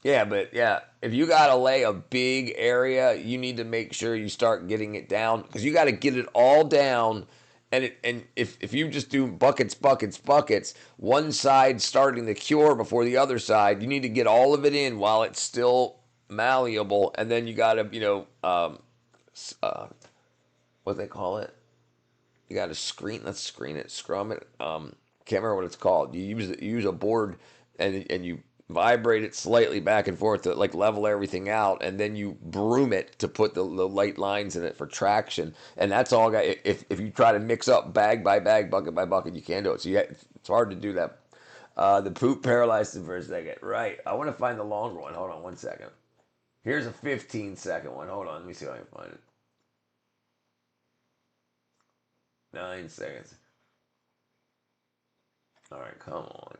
Yeah, but yeah, if you gotta lay a big area, you need to make sure you start getting it down because you got to get it all down. And if you just do buckets, one side starting the cure before the other side, you need to get all of it in while it's still malleable, and then you gotta, what they call it? You gotta screen it, scrum it. Can't remember what it's called. You use a board, and you vibrate it slightly back and forth to like level everything out, and then you broom it to put the light lines in it for traction. And that's all. If you try to mix up bag by bag, bucket by bucket, you can't do it. So it's hard to do that. The poop paralyzed him for a second. Right. I want to find the longer one. Hold on 1 second. Here's a 15-second one. Hold on. Let me see if I can find it. 9 seconds. All right. Come on.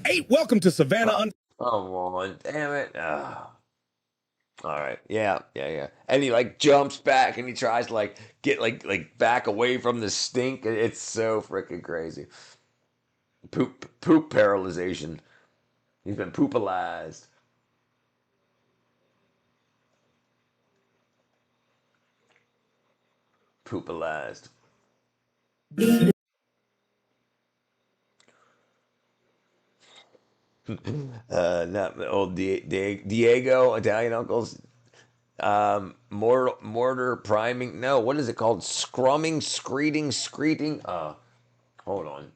Hey, welcome to Savannah. Come on, damn it. All right. Yeah. And he like jumps back and he tries to like get like back away from the stink. It's so freaking crazy. Poop paralyzation. He's been poopalized. Poopalized. Not old Diego, Italian uncles. Mortar priming. No, what is it called? Scrumming, screeting. Hold on.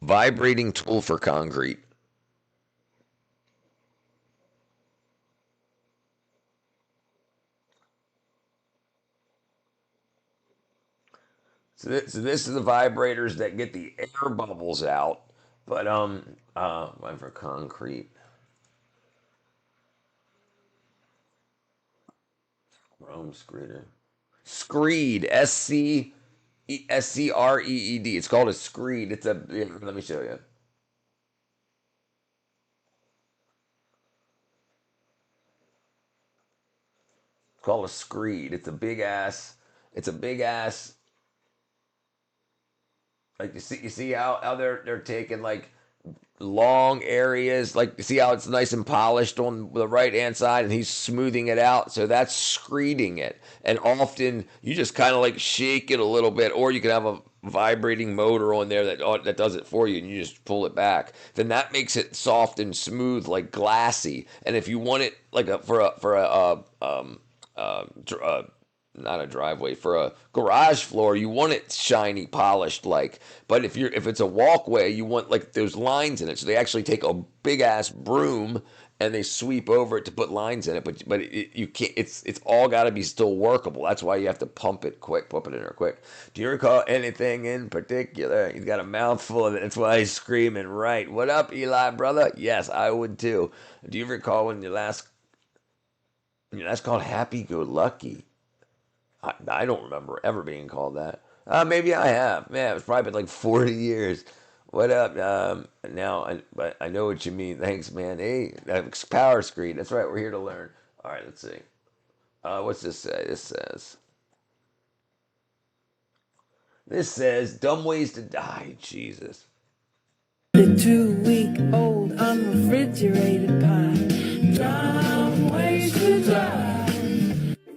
Vibrating tool for concrete. So this is the vibrators that get the air bubbles out. But one for concrete. Rome Screeder. Screed. Screed. It's called a screed. It's a. Let me show you. It's called a screed. It's a big ass. It's a big ass. Like you see how they're taking like long areas, like you see how it's nice and polished on the right hand side, and he's smoothing it out. So that's screeding it. And often you just kind of like shake it a little bit, or you can have a vibrating motor on there that does it for you, and you just pull it back. Then that makes it soft and smooth, like glassy. And if you want it like not a driveway, for a garage floor, you want it shiny, polished, like. But if it's a walkway, you want like those lines in it. So they actually take a big ass broom and they sweep over it to put lines in it. But you can't. It's all got to be still workable. That's why you have to pump it in there quick. Do you recall anything in particular? He's got a mouthful of it. That's why he's screaming. Right. What up, Eli, brother? Yes, I would too. Do you recall when your last called Happy Go Lucky? I don't remember ever being called that. Maybe I have. Man, it's probably been like 40 years. What up? But I know what you mean. Thanks, man. Hey, power screen. That's right. We're here to learn. All right, let's see. What's this say? This says dumb ways to die. Jesus. The 2-week-old unrefrigerated pie. Dumb ways to die.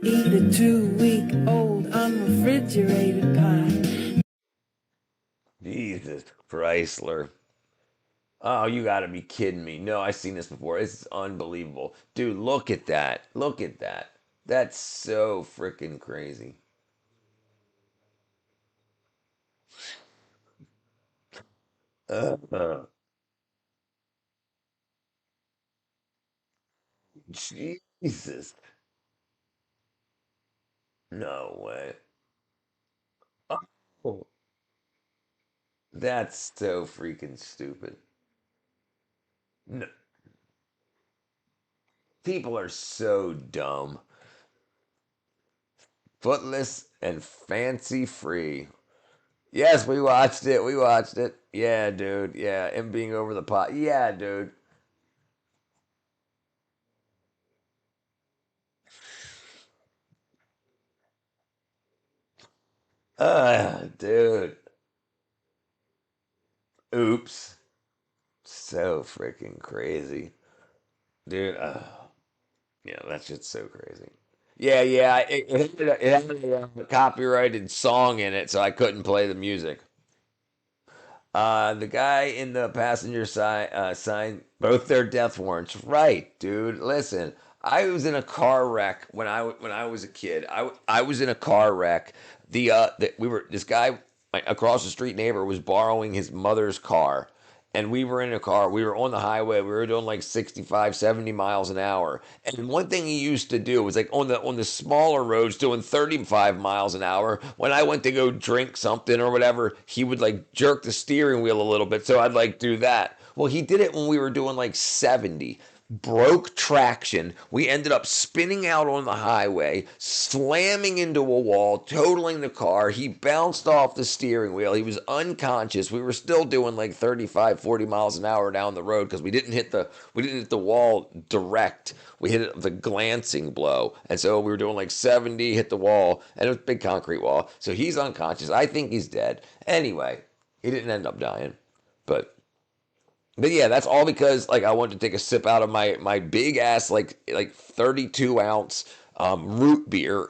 Eat a 2-week-old unrefrigerated pie. Jesus Chrysler. Oh, you gotta be kidding me. No, I've seen this before. This is unbelievable. Dude, look at that. Look at that. That's so freaking crazy. Jesus. No way. Oh, that's so freaking stupid. No. People are so dumb. Footless and fancy free. Yes, we watched it. We watched it. Yeah, dude. Yeah, him being over the pot. Yeah, dude. Dude. Oops. So freaking crazy. Dude, yeah, that shit's so crazy. Yeah, it had a copyrighted song in it, so I couldn't play the music. The guy in the passenger side signed both their death warrants. Right, dude. Listen, I was in a car wreck when I was a kid. I was in a car wreck. This guy, my across the street neighbor, was borrowing his mother's car. And we were in a car. We were on the highway. We were doing like 65, 70 miles an hour. And one thing he used to do was like on the smaller roads doing 35 miles an hour. When I went to go drink something or whatever, he would like jerk the steering wheel a little bit. So I'd like do that. Well, he did it when we were doing like 70. Broke traction. We ended up spinning out on the highway, slamming into a wall, totaling the car. He bounced off the steering wheel. He was unconscious. We were still doing like 35, 40 miles an hour down the road because we didn't hit the wall direct. We hit it with a glancing blow. And so we were doing like 70, hit the wall, and it was a big concrete wall. So he's unconscious. I think he's dead. Anyway, he didn't end up dying. But yeah, that's all because like I wanted to take a sip out of my big ass like 32-ounce root beer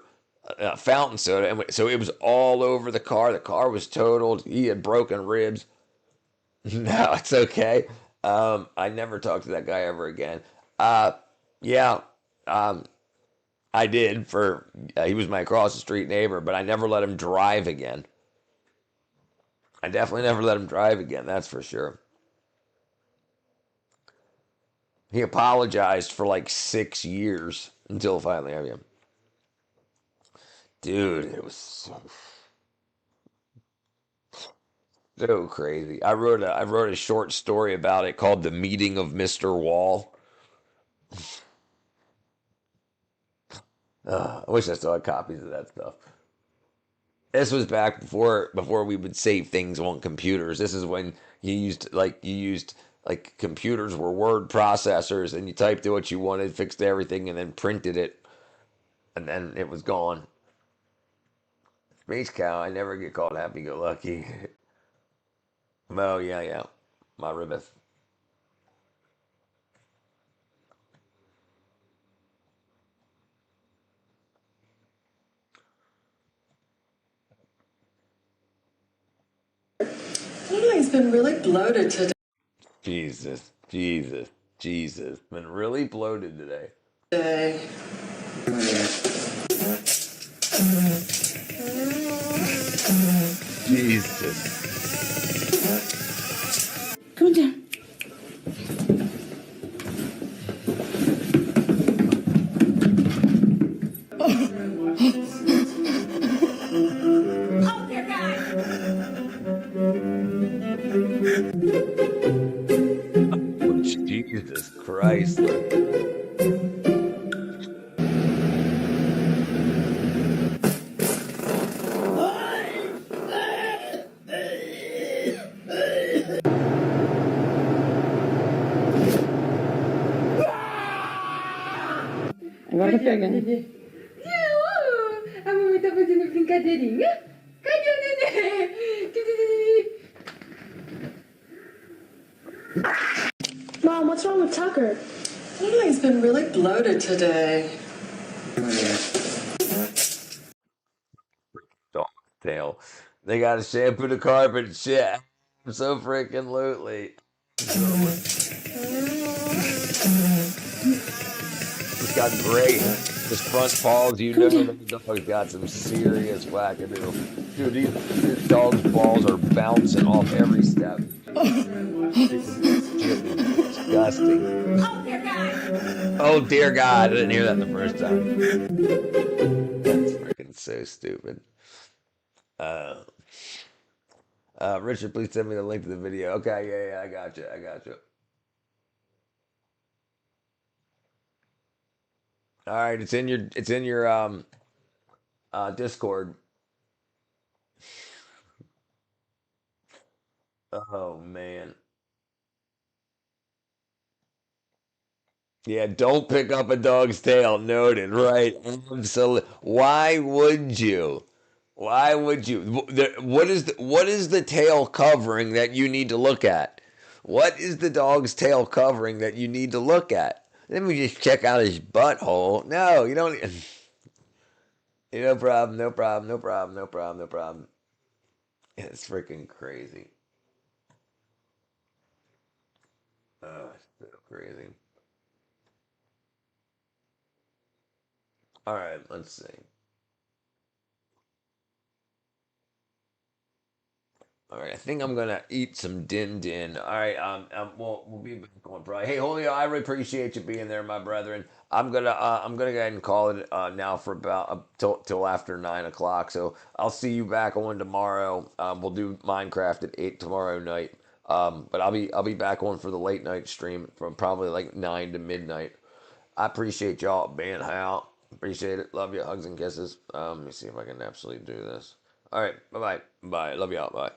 fountain soda, and so it was all over the car. The car was totaled. He had broken ribs. No, it's okay. I never talked to that guy ever again. Yeah, I did he was my across the street neighbor, but I never let him drive again. I definitely never let him drive again. That's for sure. He apologized for like 6 years until finally, dude, it was so. So crazy. I wrote a short story about it called "The Meeting of Mr. Wall." I wish I still had copies of that stuff. This was back before we would save things on computers. This is when you used computers were word processors, and you typed in what you wanted, fixed everything, and then printed it, and then it was gone. Space Cow, I never get called happy-go-lucky. Oh yeah, my ribbeth. He's been really bloated today. Jesus. Been really bloated today. Jesus. Come on down. Oh, dear God. Oh, Jesus Christ. Agora tá pegando. A mamãe tá fazendo brincadeirinha. Cadê o neném? Mom, what's wrong with Tucker? He's been really bloated today. Dog tail. They gotta shampoo the carpet and shit. I'm so freaking lootly. It's got great. His front paws, you know the dog's got some serious wackadoo. Dude, these dog's balls are bouncing off every step. Disgusting. Oh dear God, I didn't hear that the first time. That's freaking so stupid. Richard, please send me the link to the video. Okay, yeah, I got you. All right, it's in your Discord. Oh man. Yeah, don't pick up a dog's tail. Noted, right? Absolutely. Why would you? Why would you? What is the tail covering that you need to look at? What is the dog's tail covering that you need to look at? Let me just check out his butthole. No, you don't. No problem. It's freaking crazy. Oh, it's so crazy. All right, let's see. All right, I think I'm gonna eat some din din. All right, we'll be back on Friday. Hey, Julio, I really appreciate you being there, my brethren. I'm gonna go ahead and call it now for about till after 9 o'clock. So I'll see you back on tomorrow. We'll do Minecraft at 8 tomorrow night. But I'll be back on for the late night stream from probably like 9 to midnight. I appreciate y'all being out. Appreciate it. Love you. Hugs and kisses. Let me see if I can absolutely do this. All right. Bye. Love y'all. Bye.